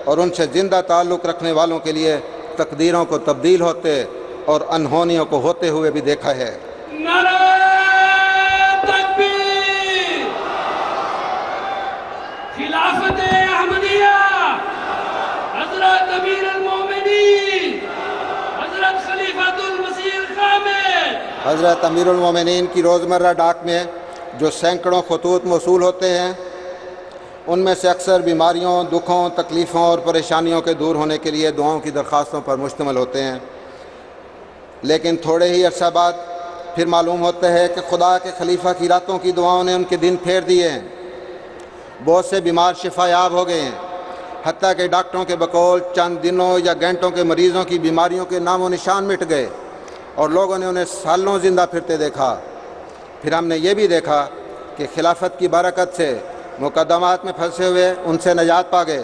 اور ان سے زندہ تعلق رکھنے والوں کے لیے تقدیروں کو تبدیل ہوتے اور انہونیوں کو ہوتے ہوئے بھی دیکھا ہے۔ نعرہ تکبیر! خلافت احمدیہ حضرت امیر المومنین حضرت خلیفۃ المسیح الخامس حضرت امیر المومنین کی روزمرہ ڈاک میں جو سینکڑوں خطوط موصول ہوتے ہیں، ان میں سے اکثر بیماریوں، دکھوں، تکلیفوں اور پریشانیوں کے دور ہونے کے لیے دعاؤں کی درخواستوں پر مشتمل ہوتے ہیں، لیکن تھوڑے ہی عرصہ بعد پھر معلوم ہوتا ہے کہ خدا کے خلیفہ کی راتوں کی دعاؤں نے ان کے دن پھیر دیے ہیں۔ بہت سے بیمار شفا یاب ہو گئے ہیں، حتیٰ کہ ڈاکٹروں کے بقول چند دنوں یا گھنٹوں کے مریضوں کی بیماریوں کے نام و نشان مٹ گئے اور لوگوں نے انہیں سالوں زندہ پھرتے دیکھا۔ پھر ہم نے یہ بھی دیکھا کہ خلافت کی برکت سے مقدمات میں پھنسے ہوئے ان سے نجات پا گئے،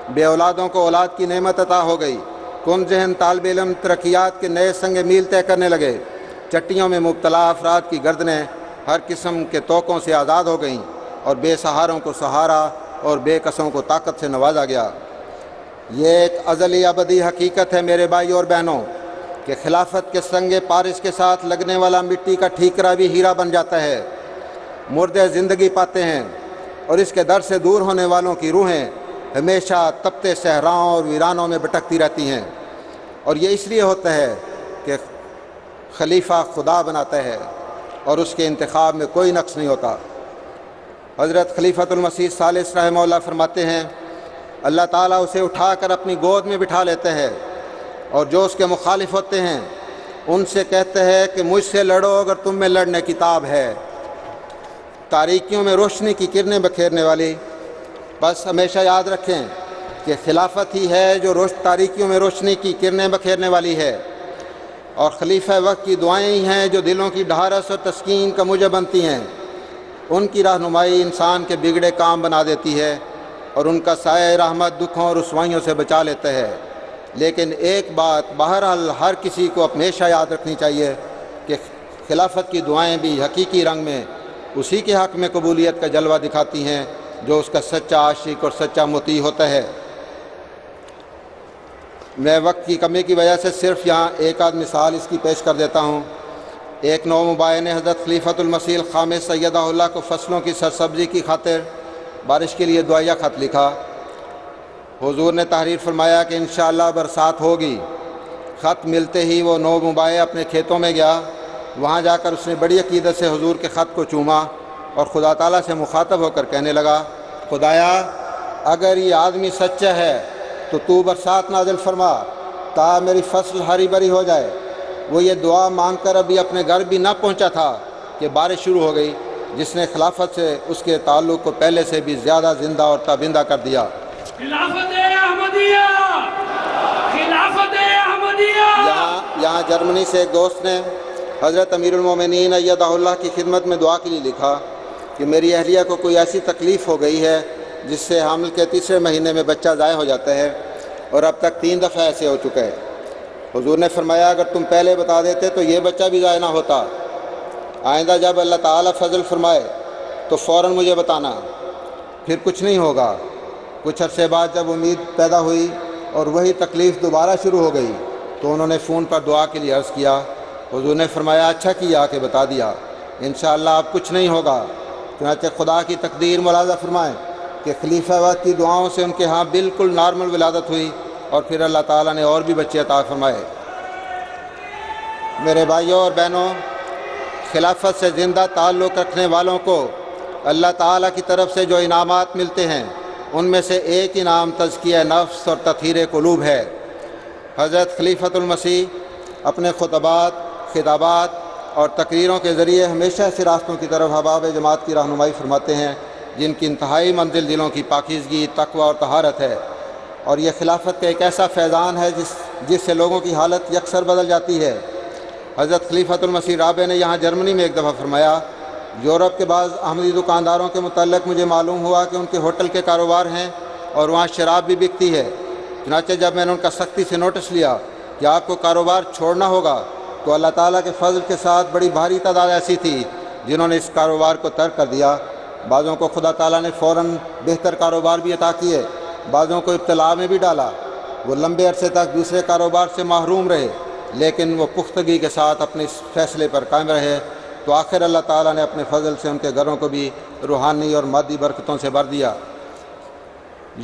بے اولادوں کو اولاد کی نعمت عطا ہو گئی، کن ذہن طالب علم ترقیات کے نئے سنگ میل طے کرنے لگے، چٹیوں میں مبتلا افراد کی گردنیں ہر قسم کے توقوں سے آزاد ہو گئیں اور بے سہاروں کو سہارا اور بے کسوں کو طاقت سے نوازا گیا۔ یہ ایک ازلی ابدی حقیقت ہے میرے بھائی اور بہنوں کہ خلافت کے سنگ پارس کے ساتھ لگنے والا مٹی کا ٹھیکرا بھی ہیرا بن جاتا ہے۔ مردے زندگی پاتے ہیں اور اس کے در سے دور ہونے والوں کی روحیں ہمیشہ تپتے صحراؤں اور ویرانوں میں بھٹکتی رہتی ہیں، اور یہ اس لیے ہوتا ہے کہ خلیفہ خدا بناتا ہے اور اس کے انتخاب میں کوئی نقص نہیں ہوتا۔ حضرت خلیفۃ المسیح ثالث رحمہ اللہ فرماتے ہیں، اللہ تعالیٰ اسے اٹھا کر اپنی گود میں بٹھا لیتے ہیں اور جو اس کے مخالف ہوتے ہیں ان سے کہتے ہیں کہ مجھ سے لڑو اگر تم میں لڑنے کی تاب ہے۔ تاریکیوں میں روشنی کی کرنیں بکھیرنے والی، بس ہمیشہ یاد رکھیں کہ خلافت ہی ہے جو تاریکیوں میں روشنی کی کرنیں بکھیرنے والی ہے، اور خلیفہ وقت کی دعائیں ہی ہیں جو دلوں کی ڈھارس اور تسکین کا موجب بنتی ہیں۔ ان کی رہنمائی انسان کے بگڑے کام بنا دیتی ہے اور ان کا سایہ رحمت دکھوں اور رسوائیوں سے بچا لیتا ہے۔ لیکن ایک بات بہرحال ہر کسی کو ہمیشہ یاد رکھنی چاہیے کہ خلافت کی دعائیں بھی حقیقی رنگ میں اسی کے حق میں قبولیت کا جلوہ دکھاتی ہیں جو اس کا سچا عاشق اور سچا مطیع ہوتا ہے۔ میں وقت کی کمی کی وجہ سے صرف یہاں ایک آدھ مثال اس کی پیش کر دیتا ہوں۔ ایک نو مباین نے حضرت خلیفۃ المسیح الخامس سیدہ اللہ کو فصلوں کی سرسبزی کی خاطر بارش کے لیے دعائیہ خط لکھا۔ حضور نے تحریر فرمایا کہ انشاءاللہ برسات ہوگی۔ خط ملتے ہی وہ نو مباین اپنے کھیتوں میں گیا۔ وہاں جا کر اس نے بڑی عقیدت سے حضور کے خط کو چوما اور خدا تعالیٰ سے مخاطب ہو کر کہنے لگا، خدایا اگر یہ آدمی سچا ہے تو برسات نازل فرما تا میری فصل ہری بھری ہو جائے۔ وہ یہ دعا مانگ کر ابھی اپنے گھر بھی نہ پہنچا تھا کہ بارش شروع ہو گئی، جس نے خلافت سے اس کے تعلق کو پہلے سے بھی زیادہ زندہ اور تابندہ کر دیا۔ خلافت احمدیہ! خلافت احمدیہ! یہاں جرمنی سے ایک دوست نے حضرت امیر المومنین ایدہ اللہ کی خدمت میں دعا کے لیے لکھا کہ میری اہلیہ کو کوئی ایسی تکلیف ہو گئی ہے جس سے حمل کے تیسرے مہینے میں بچہ ضائع ہو جاتا ہے اور اب تک 3 دفعہ ایسے ہو چکا ہے۔ حضور نے فرمایا اگر تم پہلے بتا دیتے تو یہ بچہ بھی ضائع نہ ہوتا۔ آئندہ جب اللہ تعالیٰ فضل فرمائے تو فوراً مجھے بتانا، پھر کچھ نہیں ہوگا۔ کچھ عرصے بعد جب امید پیدا ہوئی اور وہی تکلیف دوبارہ شروع ہو گئی تو انہوں نے فون پر دعا کے لیے عرض کیا۔ حضور نے فرمایا اچھا کیا کہ بتا دیا، انشاءاللہ اب کچھ نہیں ہوگا۔ چنانچہ خدا کی تقدیر ملاحظہ فرمائیں کہ خلیفہ وقت کی دعاؤں سے ان کے ہاں بالکل نارمل ولادت ہوئی اور پھر اللہ تعالیٰ نے اور بھی بچے عطا فرمائے۔ میرے بھائیوں اور بہنوں، خلافت سے زندہ تعلق رکھنے والوں کو اللہ تعالیٰ کی طرف سے جو انعامات ملتے ہیں ان میں سے ایک انعام تزکیہ نفس اور تطہیر قلوب ہے۔ حضرت خلیفۃ المسیح اپنے خطبات، خطابات اور تقریروں کے ذریعے ہمیشہ ایسے راستوں کی طرف احباب جماعت کی رہنمائی فرماتے ہیں جن کی انتہائی منزل دلوں کی پاکیزگی، تقوی اور طہارت ہے، اور یہ خلافت کا ایک ایسا فیضان ہے جس سے لوگوں کی حالت یکسر بدل جاتی ہے۔ حضرت خلیفۃ المسیح رابع نے یہاں جرمنی میں ایک دفعہ فرمایا، یورپ کے بعض احمدی دکانداروں کے متعلق مجھے معلوم ہوا کہ ان کے ہوٹل کے کاروبار ہیں اور وہاں شراب بھی بکتی ہے۔ چنانچہ جب میں نے ان کا سختی سے نوٹس لیا کہ آپ کو کاروبار چھوڑنا ہوگا تو اللہ تعالیٰ کے فضل کے ساتھ بڑی بھاری تعداد ایسی تھی جنہوں نے اس کاروبار کو ترک کر دیا۔ بعضوں کو خدا تعالیٰ نے فوراً بہتر کاروبار بھی عطا کیے، بعضوں کو ابتلا میں بھی ڈالا۔ وہ لمبے عرصے تک دوسرے کاروبار سے محروم رہے، لیکن وہ پختگی کے ساتھ اپنے اس فیصلے پر قائم رہے، تو آخر اللہ تعالیٰ نے اپنے فضل سے ان کے گھروں کو بھی روحانی اور مادی برکتوں سے بھر دیا۔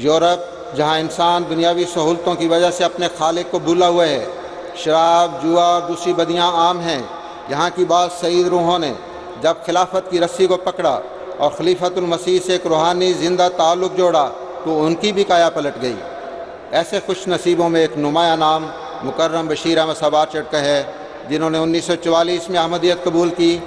یورپ جہاں انسان دنیاوی سہولتوں کی وجہ سے اپنے خالق کو بھولا ہوا ہے، شراب، جوا اور دوسری بدیاں عام ہیں، یہاں کی بعض سعید روحوں نے جب خلافت کی رسی کو پکڑا اور خلیفۃ المسیح سے ایک روحانی زندہ تعلق جوڑا تو ان کی بھی کایا پلٹ گئی۔ ایسے خوش نصیبوں میں ایک نمایاں نام مکرم بشیر احمد صاحب آرچرڈ کا ہے، جنہوں نے 1944 میں احمدیت قبول کی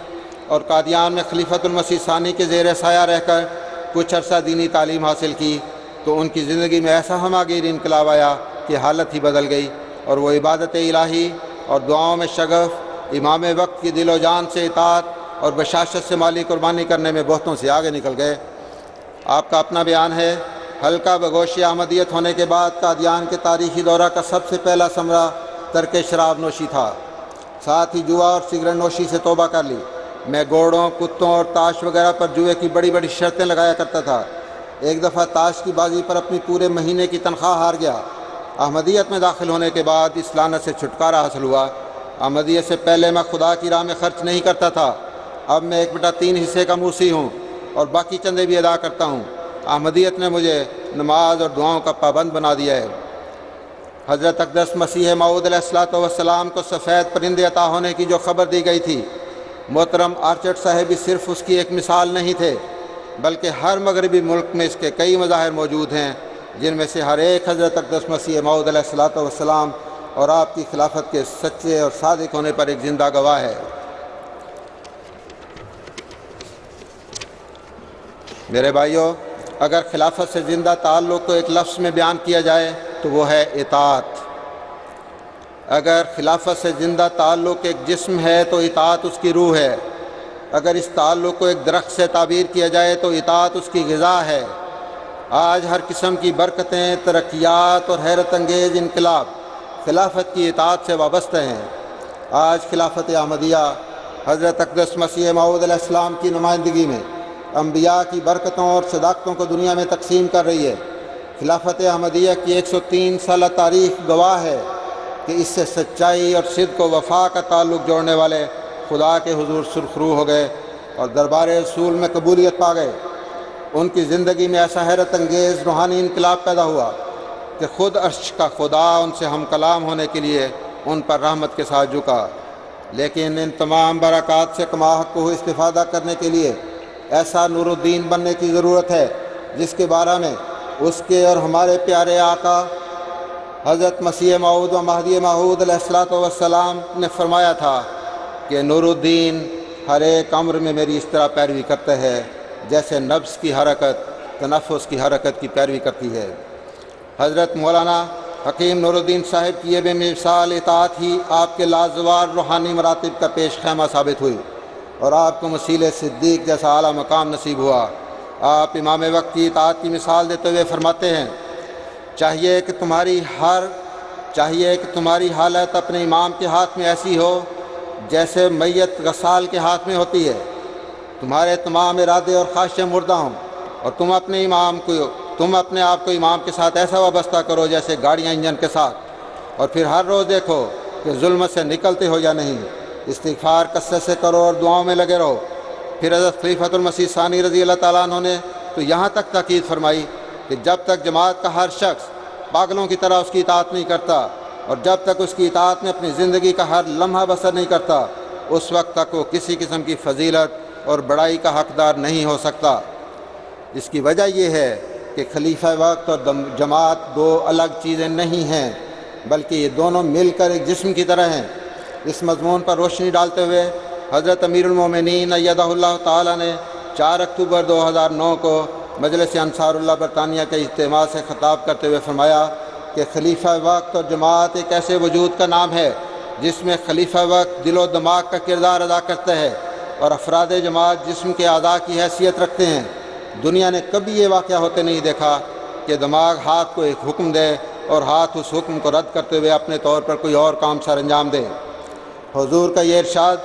اور قادیان میں خلیفۃ المسیح ثانی کے زیر سایہ رہ کر کچھ عرصہ دینی تعلیم حاصل کی، تو ان کی زندگی میں ایسا ہماگیر انقلاب آیا کہ حالت ہی بدل گئی، اور وہ عبادت الہی اور دعاؤں میں شغف، امام وقت کی دل و جان سے اطاعت اور بشاشت سے مالی قربانی کرنے میں بہتوں سے آگے نکل گئے۔ آپ کا اپنا بیان ہے، حلقہ بگوش احمدیت ہونے کے بعد قادیان کے تاریخی دورہ کا سب سے پہلا ثمرہ ترک شراب نوشی تھا، ساتھ ہی جوا اور سگریٹ نوشی سے توبہ کر لی۔ میں گھوڑوں، کتوں اور تاش وغیرہ پر جوئے کی بڑی بڑی شرطیں لگایا کرتا تھا۔ ایک دفعہ تاش کی بازی پر اپنی پورے مہینے کی تنخواہ ہار گیا۔ احمدیت میں داخل ہونے کے بعد اس لعنت سے چھٹکارا حاصل ہوا۔ احمدیت سے پہلے میں خدا کی راہ میں خرچ نہیں کرتا تھا، اب میں 1/3 حصے کا موسی ہوں اور باقی چندے بھی ادا کرتا ہوں۔ احمدیت نے مجھے نماز اور دعاؤں کا پابند بنا دیا ہے۔ حضرت اقدس مسیح موعود علیہ السلام کو سفید پرندے عطا ہونے کی جو خبر دی گئی تھی، محترم آرچرڈ صاحب بھی صرف اس کی ایک مثال نہیں تھے، بلکہ ہر مغربی ملک میں اس کے کئی مظاہر موجود ہیں، جن میں سے ہر ایک حضرت اقدس مسیح موعود علیہ السلام اور آپ کی خلافت کے سچے اور صادق ہونے پر ایک زندہ گواہ ہے۔ میرے بھائیوں، اگر خلافت سے زندہ تعلق کو ایک لفظ میں بیان کیا جائے تو وہ ہے اطاعت۔ اگر خلافت سے زندہ تعلق ایک جسم ہے تو اطاعت اس کی روح ہے۔ اگر اس تعلق کو ایک درخت سے تعبیر کیا جائے تو اطاعت اس کی غذا ہے۔ آج ہر قسم کی برکتیں، ترقیات اور حیرت انگیز انقلاب خلافت کی اطاعت سے وابستہ ہیں۔ آج خلافت احمدیہ حضرت اقدس مسیح موعود علیہ السلام کی نمائندگی میں انبیاء کی برکتوں اور صداقتوں کو دنیا میں تقسیم کر رہی ہے۔ خلافت احمدیہ کی 103 سالہ تاریخ گواہ ہے کہ اس سے سچائی اور صدق و وفا کا تعلق جوڑنے والے خدا کے حضور سرخرو ہو گئے اور دربار رسول میں قبولیت پا گئے۔ ان کی زندگی میں ایسا حیرت انگیز روحانی انقلاب پیدا ہوا کہ خود عرش کا خدا ان سے ہم کلام ہونے کے لیے ان پر رحمت کے ساتھ جھکا۔ لیکن ان تمام برکات سے کما حق کو استفادہ کرنے کے لیے ایسا نور الدین بننے کی ضرورت ہے جس کے بارے میں اس کے اور ہمارے پیارے آقا حضرت مسیح موعود و مہدی موعود علیہ السلام نے فرمایا تھا کہ نور الدین ہر ایک امر میں میری اس طرح پیروی کرتا ہے جیسے نفس کی حرکت تنفس کی حرکت کی پیروی کرتی ہے۔ حضرت مولانا حکیم نور الدین صاحب کی یہ بے مثال اطاعت ہی آپ کے لازوال روحانی مراتب کا پیش خیمہ ثابت ہوئی اور آپ کو مسیل صدیق جیسا اعلیٰ مقام نصیب ہوا۔ آپ امام وقت کی اطاعت کی مثال دیتے ہوئے فرماتے ہیں، چاہیے کہ تمہاری حالت اپنے امام کے ہاتھ میں ایسی ہو جیسے میت غسال کے ہاتھ میں ہوتی ہے۔ تمہارے تمام ارادے اور خواہشیں مردہ ہوں اور تم اپنے امام کو تم اپنے آپ کو امام کے ساتھ ایسا وابستہ کرو جیسے گاڑیاں انجن کے ساتھ، اور پھر ہر روز دیکھو کہ ظلم سے نکلتے ہو یا نہیں، استغفار کثرت سے کرو اور دعاؤں میں لگے رہو۔ پھر حضرت خلیفۃ المسیح ثانی رضی اللہ تعالیٰ عنہ نے تو یہاں تک تاکید فرمائی کہ جب تک جماعت کا ہر شخص پاگلوں کی طرح اس کی اطاعت نہیں کرتا، اور جب تک اس کی اطاعت میں اپنی زندگی کا ہر لمحہ بسر نہیں کرتا، اس وقت تک وہ کسی قسم کی فضیلت اور بڑائی کا حقدار نہیں ہو سکتا۔ اس کی وجہ یہ ہے کہ خلیفہ وقت اور جماعت دو الگ چیزیں نہیں ہیں، بلکہ یہ دونوں مل کر ایک جسم کی طرح ہیں۔ اس مضمون پر روشنی ڈالتے ہوئے حضرت امیر المومنین ایدہ اللہ تعالیٰ نے 4 اکتوبر 2009 کو مجلس انصار اللہ برطانیہ کے اجتماع سے خطاب کرتے ہوئے فرمایا کہ خلیفہ وقت اور جماعت ایک ایسے وجود کا نام ہے جس میں خلیفہ وقت دل و دماغ کا کردار ادا کرتا ہے اور افراد جماعت جسم کے اعضاء کی حیثیت رکھتے ہیں۔ دنیا نے کبھی یہ واقعہ ہوتے نہیں دیکھا کہ دماغ ہاتھ کو ایک حکم دے اور ہاتھ اس حکم کو رد کرتے ہوئے اپنے طور پر کوئی اور کام سر انجام دے۔ حضور کا یہ ارشاد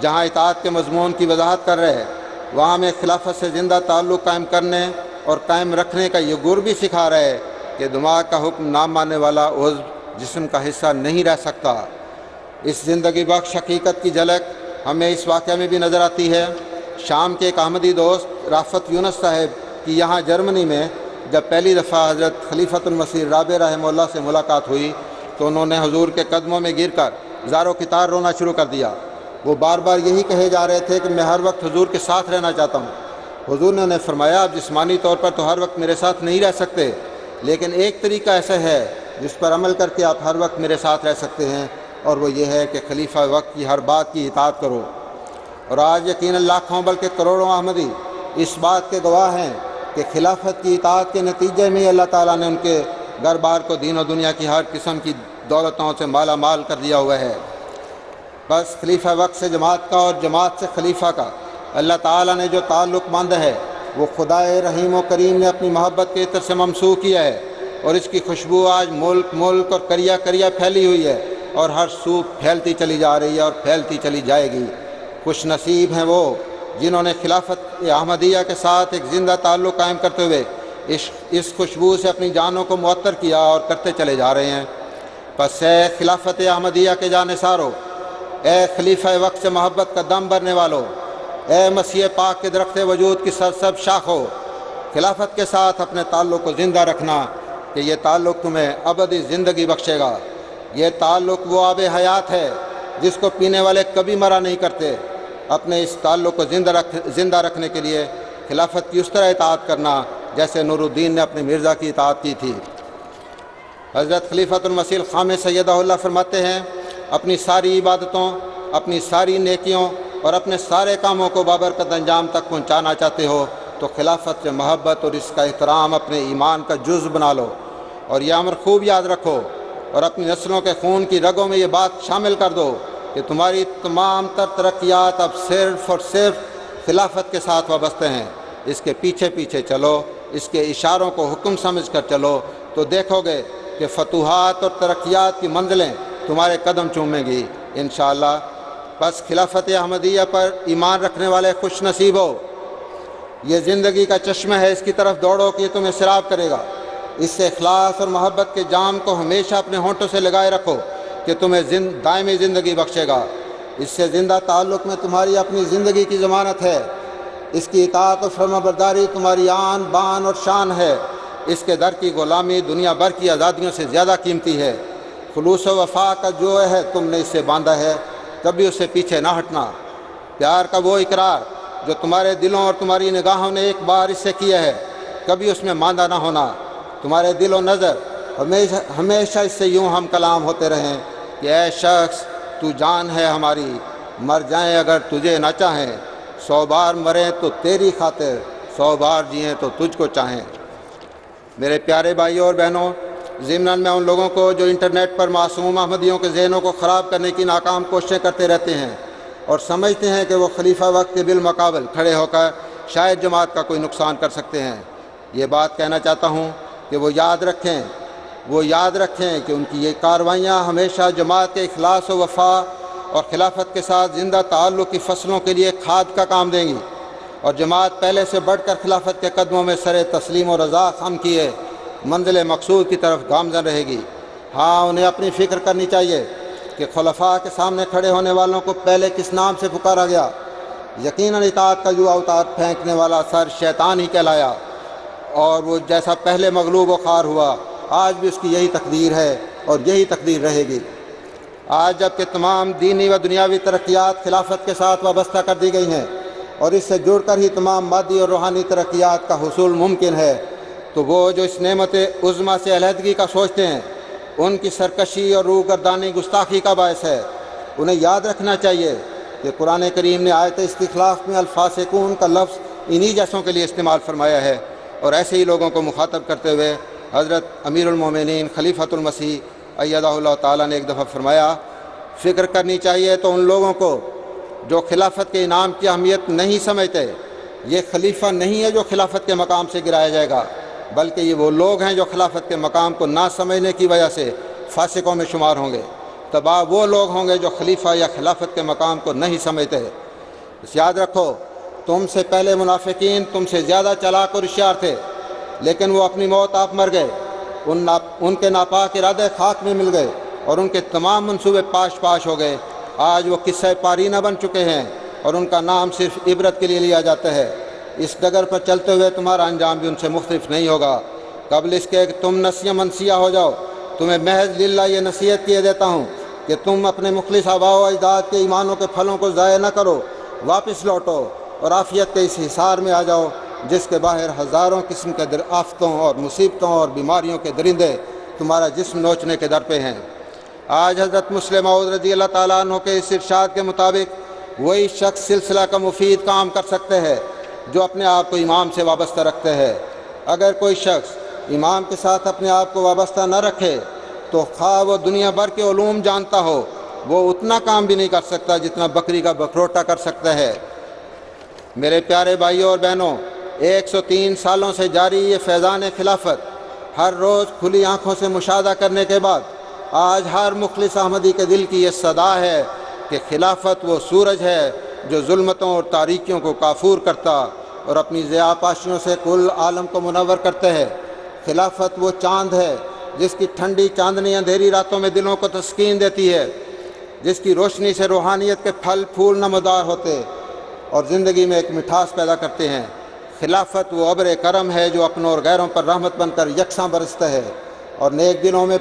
جہاں اطاعت کے مضمون کی وضاحت کر رہے ہیں، وہاں میں خلافت سے زندہ تعلق قائم کرنے اور قائم رکھنے کا یہ گر بھی سکھا رہے ہیں کہ دماغ کا حکم نہ ماننے والا عضو جسم کا حصہ نہیں رہ سکتا۔ اس زندگی بخش حقیقت کی جھلک ہمیں اس واقعہ میں بھی نظر آتی ہے۔ شام کے ایک احمدی دوست رافت یونس صاحب کی یہاں جرمنی میں جب پہلی دفعہ حضرت خلیفۃ المسیح رابع رحمہ اللہ سے ملاقات ہوئی تو انہوں نے حضور کے قدموں میں گر کر زاروں کی طار رونا شروع کر دیا۔ وہ بار بار یہی کہے جا رہے تھے کہ میں ہر وقت حضور کے ساتھ رہنا چاہتا ہوں۔ حضور نے انہیں فرمایا آپ جسمانی طور پر تو ہر وقت میرے ساتھ نہیں رہ سکتے، لیکن ایک طریقہ ایسا ہے جس پر عمل کر کے آپ ہر وقت میرے ساتھ رہ سکتے ہیں، اور وہ یہ ہے کہ خلیفہ وقت کی ہر بات کی اطاعت کرو۔ اور آج یقیناً لاکھوں بلکہ کروڑوں احمدی اس بات کے گواہ ہیں کہ خلافت کی اطاعت کے نتیجے میں اللہ تعالیٰ نے ان کے گھر بار کو دین و دنیا کی ہر قسم کی دولتوں سے مالا مال کر دیا ہوا ہے۔ بس خلیفہ وقت سے جماعت کا اور جماعت سے خلیفہ کا اللہ تعالیٰ نے جو تعلق باندھا ہے وہ خدائے رحیم و کریم نے اپنی محبت کے عطر سے ممسوح کیا ہے، اور اس کی خوشبو آج ملک اور کریا کریا پھیلی ہوئی ہے اور ہر سو پھیلتی چلی جا رہی ہے اور پھیلتی چلی جائے گی۔ خوش نصیب ہیں وہ جنہوں نے خلافت احمدیہ کے ساتھ ایک زندہ تعلق قائم کرتے ہوئے اس خوشبو سے اپنی جانوں کو معطر کیا اور کرتے چلے جا رہے ہیں۔ پس اے خلافت احمدیہ کے جانثارو، اے خلیفہ وقت سے محبت کا دم بھرنے والو، اے مسیح پاک کے درخت وجود کی سرسبز شاخو، خلافت کے ساتھ اپنے تعلق کو زندہ رکھنا کہ یہ تعلق تمہیں ابدی زندگی بخشے گا۔ یہ تعلق وہ آب حیات ہے جس کو پینے والے کبھی مرا نہیں کرتے۔ اپنے اس تعلق کو زندہ رکھنے کے لیے خلافت کی اس طرح اطاعت کرنا جیسے نور الدین نے اپنے مرزا کی اطاعت کی تھی۔ حضرت خلیفۃ المسیح الخامس سیدہ اللہ فرماتے ہیں اپنی ساری عبادتوں، اپنی ساری نیکیوں اور اپنے سارے کاموں کو بابرکت انجام تک پہنچانا چاہتے ہو تو خلافت سے محبت اور اس کا احترام اپنے ایمان کا جزء بنا لو، اور یہ امر خوب یاد رکھو اور اپنی نسلوں کے خون کی رگوں میں یہ بات شامل کر دو کہ تمہاری تمام تر ترقیات اب صرف اور صرف خلافت کے ساتھ وابستہ ہیں۔ اس کے پیچھے پیچھے چلو، اس کے اشاروں کو حکم سمجھ کر چلو تو دیکھو گے کہ فتوحات اور ترقیات کی منزلیں تمہارے قدم چومیں گی انشاءاللہ۔ بس خلافت احمدیہ پر ایمان رکھنے والے خوش نصیب ہو۔ یہ زندگی کا چشمہ ہے، اس کی طرف دوڑو کہ یہ تمہیں سیراب کرے گا۔ اس سے اخلاص اور محبت کے جام کو ہمیشہ اپنے ہونٹوں سے لگائے رکھو کہ تمہیں دائمی زندگی بخشے گا۔ اس سے زندہ تعلق میں تمہاری اپنی زندگی کی ضمانت ہے۔ اس کی اطاعت و فرما برداری تمہاری آن بان اور شان ہے۔ اس کے در کی غلامی دنیا بھر کی آزادیوں سے زیادہ قیمتی ہے۔ خلوص و وفا کا جو ہے تم نے اس سے باندھا ہے، کبھی اس سے پیچھے نہ ہٹنا۔ پیار کا وہ اقرار جو تمہارے دلوں اور تمہاری نگاہوں نے ایک بار اس سے کیا ہے، کبھی اس میں ماندہ نہ ہونا۔ تمہارے دل و نظر ہمیشہ اس سے یوں ہم کلام ہوتے رہیں کہ اے شخص تو جان ہے ہماری، مر جائیں اگر تجھے نہ چاہیں، 100 بار مریں تو تیری خاطر، 100 بار جئیں تو تجھ کو چاہیں۔ میرے پیارے بھائیوں اور بہنوں، ضمناً میں ان لوگوں کو جو انٹرنیٹ پر معصوم احمدیوں کے ذہنوں کو خراب کرنے کی ناکام کوششیں کرتے رہتے ہیں اور سمجھتے ہیں کہ وہ خلیفہ وقت کے بالمقابل کھڑے ہو کر شاید جماعت کا کوئی نقصان کر سکتے ہیں، یہ بات کہنا چاہتا ہوں کہ وہ یاد رکھیں کہ ان کی یہ کاروائیاں ہمیشہ جماعت کے اخلاص و وفا اور خلافت کے ساتھ زندہ تعلق کی فصلوں کے لیے کھاد کا کام دیں گی۔ اور جماعت پہلے سے بڑھ کر خلافت کے قدموں میں سر تسلیم و رضا خم کیے منزل مقصود کی طرف گامزن رہے گی۔ ہاں، انہیں اپنی فکر کرنی چاہیے کہ خلفاء کے سامنے کھڑے ہونے والوں کو پہلے کس نام سے پکارا گیا۔ یقیناً اطاعت کا جو اوتار پھینکنے والا سر شیطان ہی کہلایا، اور وہ جیسا پہلے مغلوب و خوار ہوا، آج بھی اس کی یہی تقدیر ہے اور یہی تقدیر رہے گی۔ آج جب کہ تمام دینی و دنیاوی ترقیات خلافت کے ساتھ وابستہ کر دی گئی ہیں اور اس سے جڑ کر ہی تمام مادی اور روحانی ترقیات کا حصول ممکن ہے، تو وہ جو اس نعمت عظمیٰ سے علیحدگی کا سوچتے ہیں، ان کی سرکشی اور روح گردانی گستاخی کا باعث ہے۔ انہیں یاد رکھنا چاہیے کہ قرآن کریم نے آیت استخلاف میں الفاسقون کا لفظ انہی جیسوں کے لیے استعمال فرمایا ہے، اور ایسے ہی لوگوں کو مخاطب کرتے ہوئے حضرت امیر المومنین خلیفۃ المسیح ایدہ اللہ تعالیٰ نے ایک دفعہ فرمایا، فکر کرنی چاہیے تو ان لوگوں کو جو خلافت کے انعام کی اہمیت نہیں سمجھتے۔ یہ خلیفہ نہیں ہے جو خلافت کے مقام سے گرایا جائے گا، بلکہ یہ وہ لوگ ہیں جو خلافت کے مقام کو نہ سمجھنے کی وجہ سے فاسقوں میں شمار ہوں گے۔ تباہ وہ لوگ ہوں گے جو خلیفہ یا خلافت کے مقام کو نہیں سمجھتے۔ بس یاد رکھو، تم سے پہلے منافقین تم سے زیادہ چالاک اور ہوشیار تھے، لیکن وہ اپنی موت آپ مر گئے۔ ان کے ناپاک ارادے خاک میں مل گئے اور ان کے تمام منصوبے پاش پاش ہو گئے۔ آج وہ قصہ پارینہ بن چکے ہیں اور ان کا نام صرف عبرت کے لیے لیا جاتا ہے۔ اس ڈگر پر چلتے ہوئے تمہارا انجام بھی ان سے مختلف نہیں ہوگا۔ قبل اس کے کہ تم نسیہ منسیہ ہو جاؤ، تمہیں محض للہ یہ نصیحت کیے دیتا ہوں کہ تم اپنے مخلص آباء و اجداد کے ایمانوں کے پھلوں کو ضائع نہ کرو، واپس لوٹو اور عافیت کے اس حصار میں آ جاؤ جس کے باہر ہزاروں قسم کے آفتوں اور مصیبتوں اور بیماریوں کے درندے تمہارا جسم نوچنے کے در پہ ہیں۔ آج حضرت مسلم موعود رضی اللہ تعالیٰ عنہ کے اس ارشاد کے مطابق وہی شخص سلسلہ کا مفید کام کر سکتے ہیں جو اپنے آپ کو امام سے وابستہ رکھتے ہیں۔ اگر کوئی شخص امام کے ساتھ اپنے آپ کو وابستہ نہ رکھے تو خواہ وہ دنیا بھر کے علوم جانتا ہو، وہ اتنا کام بھی نہیں کر سکتا جتنا بکری کا بکروٹا کر سکتا ہے۔ میرے پیارے بھائیوں اور بہنوں، 103 سالوں سے جاری یہ فیضان خلافت ہر روز کھلی آنکھوں سے مشاہدہ کرنے کے بعد آج ہر مخلص احمدی کے دل کی یہ صدا ہے کہ خلافت وہ سورج ہے جو ظلمتوں اور تاریکیوں کو کافور کرتا اور اپنی ضیاء پاشیوں سے کل عالم کو منور کرتے ہیں۔ خلافت وہ چاند ہے جس کی ٹھنڈی چاندنی اندھیری راتوں میں دلوں کو تسکین دیتی ہے، جس کی روشنی سے روحانیت کے پھل پھول نمودار ہوتے اور زندگی میں ایک مٹھاس پیدا کرتے ہیں۔ خلافت وہ ابر کرم ہے جو اپنوں اور غیروں پر رحمت بن کر یکساں برستا ہے اور نیک دلوں میں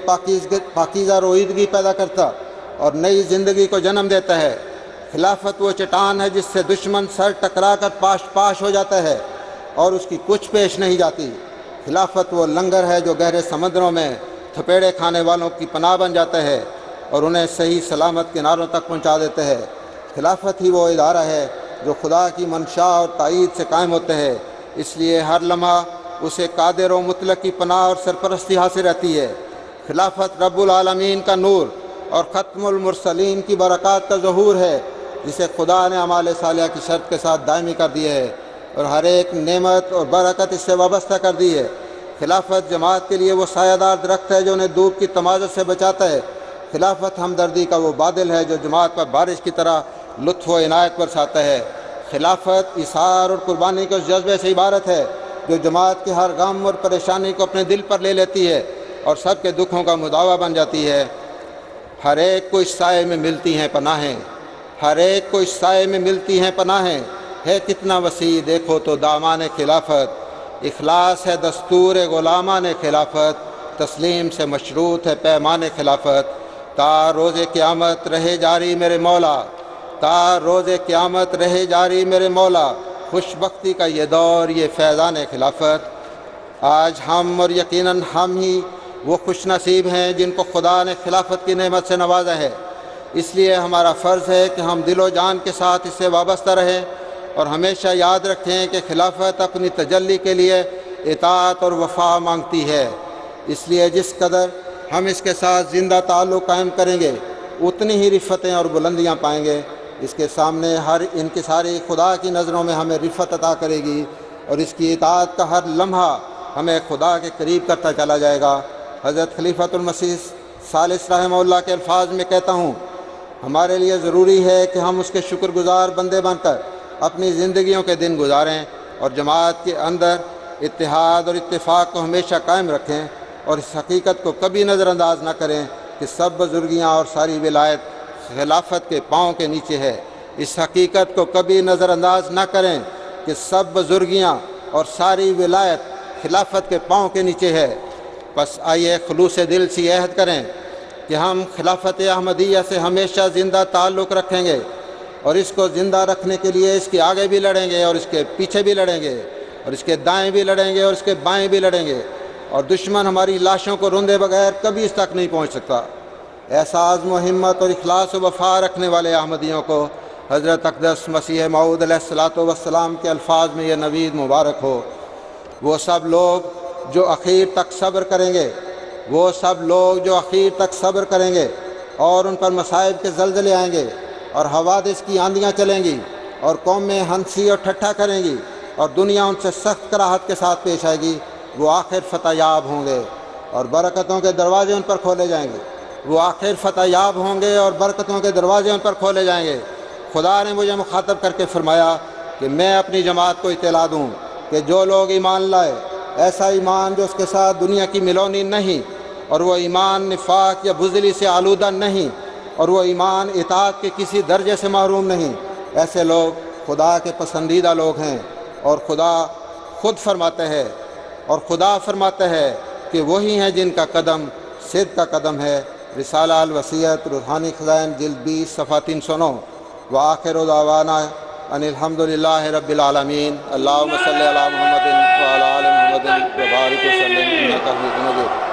پاکیزہ رویدگی پیدا کرتا اور نئی زندگی کو جنم دیتا ہے۔ خلافت وہ چٹان ہے جس سے دشمن سر ٹکرا کر پاش پاش ہو جاتا ہے اور اس کی کچھ پیش نہیں جاتی۔ خلافت وہ لنگر ہے جو گہرے سمندروں میں تھپیڑے کھانے والوں کی پناہ بن جاتا ہے اور انہیں صحیح سلامت کناروں تک پہنچا دیتا ہے۔ خلافت ہی وہ ادارہ ہے جو خدا کی منشا اور تائید سے قائم ہوتے ہیں، اس لیے ہر لمحہ اسے قادر و مطلق کی پناہ اور سرپرستی حاصل رہتی ہے۔ خلافت رب العالمین کا نور اور ختم المرسلین کی برکات کا ظہور ہے جسے خدا نے اعمال صالحہ کی شرط کے ساتھ دائمی کر دی ہے اور ہر ایک نعمت اور برکت اس سے وابستہ کر دی ہے۔ خلافت جماعت کے لیے وہ سایہ دار درخت ہے جو انہیں دھوپ کی تمازت سے بچاتا ہے۔ خلافت ہمدردی کا وہ بادل ہے جو جماعت پر بارش کی طرح لطف و عنایت برساتا ہے۔ خلافت اثار اور قربانی کے اس جذبے سے عبارت ہے جو جماعت کے ہر غم اور پریشانی کو اپنے دل پر لے لیتی ہے اور سب کے دکھوں کا مداوا بن جاتی ہے۔ ہر ایک کو اس سائے میں ملتی ہیں پناہیں، ہر ایک کو اس سائے میں ملتی ہیں پناہیں، ہے کتنا وسیع دیکھو تو دامان خلافت۔ اخلاص ہے دستور غلامان خلافت، تسلیم سے مشروط ہے پیمان خلافت۔ تا روز قیامت رہے جاری میرے مولا، تا روز قیامت رہے جاری میرے مولا، خوش بختی کا یہ دور یہ فیضان خلافت۔ آج ہم اور یقیناً ہم ہی وہ خوش نصیب ہیں جن کو خدا نے خلافت کی نعمت سے نوازا ہے۔ اس لیے ہمارا فرض ہے کہ ہم دل و جان کے ساتھ اس سے وابستہ رہیں اور ہمیشہ یاد رکھیں کہ خلافت اپنی تجلی کے لیے اطاعت اور وفا مانگتی ہے۔ اس لیے جس قدر ہم اس کے ساتھ زندہ تعلق قائم کریں گے اتنی ہی رفتیں اور بلندیاں پائیں گے۔ اس کے سامنے ہر انکساری خدا کی نظروں میں ہمیں رفت عطا کرے گی اور اس کی اطاعت کا ہر لمحہ ہمیں خدا کے قریب کرتا چلا جائے گا۔ حضرت خلیفۃ المسیح ثالث رحمہ اللہ کے الفاظ میں کہتا ہوں، ہمارے لیے ضروری ہے کہ ہم اس کے شکر گزار بندے بن کر اپنی زندگیوں کے دن گزاریں اور جماعت کے اندر اتحاد اور اتفاق کو ہمیشہ قائم رکھیں اور اس حقیقت کو کبھی نظر انداز نہ کریں کہ سب بزرگیاں اور ساری ولایت خلافت کے پاؤں کے نیچے ہے۔ اس حقیقت کو کبھی نظر انداز نہ کریں کہ سب بزرگیاں اور ساری ولایت خلافت کے پاؤں کے نیچے ہے۔ بس آئیے خلوص دل سے عہد کریں کہ ہم خلافت احمدیہ سے ہمیشہ زندہ تعلق رکھیں گے اور اس کو زندہ رکھنے کے لیے اس کے آگے بھی لڑیں گے اور اس کے پیچھے بھی لڑیں گے اور اس کے دائیں بھی لڑیں گے اور اس کے بائیں بھی لڑیں گے، اور دشمن ہماری لاشوں کو رندے بغیر کبھی اس تک نہیں پہنچ سکتا۔ ایسا عزم و ہمت اور اخلاص و وفا رکھنے والے احمدیوں کو حضرت اقدس مسیح موعود علیہ الصلاۃ والسلام کے الفاظ میں یہ نوید مبارک ہو۔ وہ سب لوگ جو اخیر تک صبر کریں گے، وہ سب لوگ جو اخیر تک صبر کریں گے اور ان پر مصائب کے زلزلے آئیں گے اور حوادث کی آندیاں چلیں گی اور قومیں ہنسی اور ٹھٹھا کریں گی اور دنیا ان سے سخت کراہت کے ساتھ پیش آئے گی، وہ آخر فتح یاب ہوں گے اور برکتوں کے دروازے ان پر کھولے جائیں گے۔ وہ آخر فتح یاب ہوں گے اور برکتوں کے دروازے ان پر کھولے جائیں گے۔ خدا نے مجھے مخاطب کر کے فرمایا کہ میں اپنی جماعت کو اطلاع دوں کہ جو لوگ ایمان لائے، ایسا ایمان جو اس کے ساتھ دنیا کی ملونی نہیں، اور وہ ایمان نفاق یا بزدلی سے آلودہ نہیں، اور وہ ایمان اطاعت کے کسی درجے سے محروم نہیں، ایسے لوگ خدا کے پسندیدہ لوگ ہیں۔ اور خدا خود فرماتا ہے کہ وہی ہیں جن کا قدم صدق کا قدم ہے۔ رسالہ الوصیت روحانی خزائن جلد 20 صفحہ 309۔ وآخر دعوانا ان الحمد للہ رب العالمین۔ اللہم صلی علی محمد وعلی آل محمد وبارک وسلم انک حمید مجید۔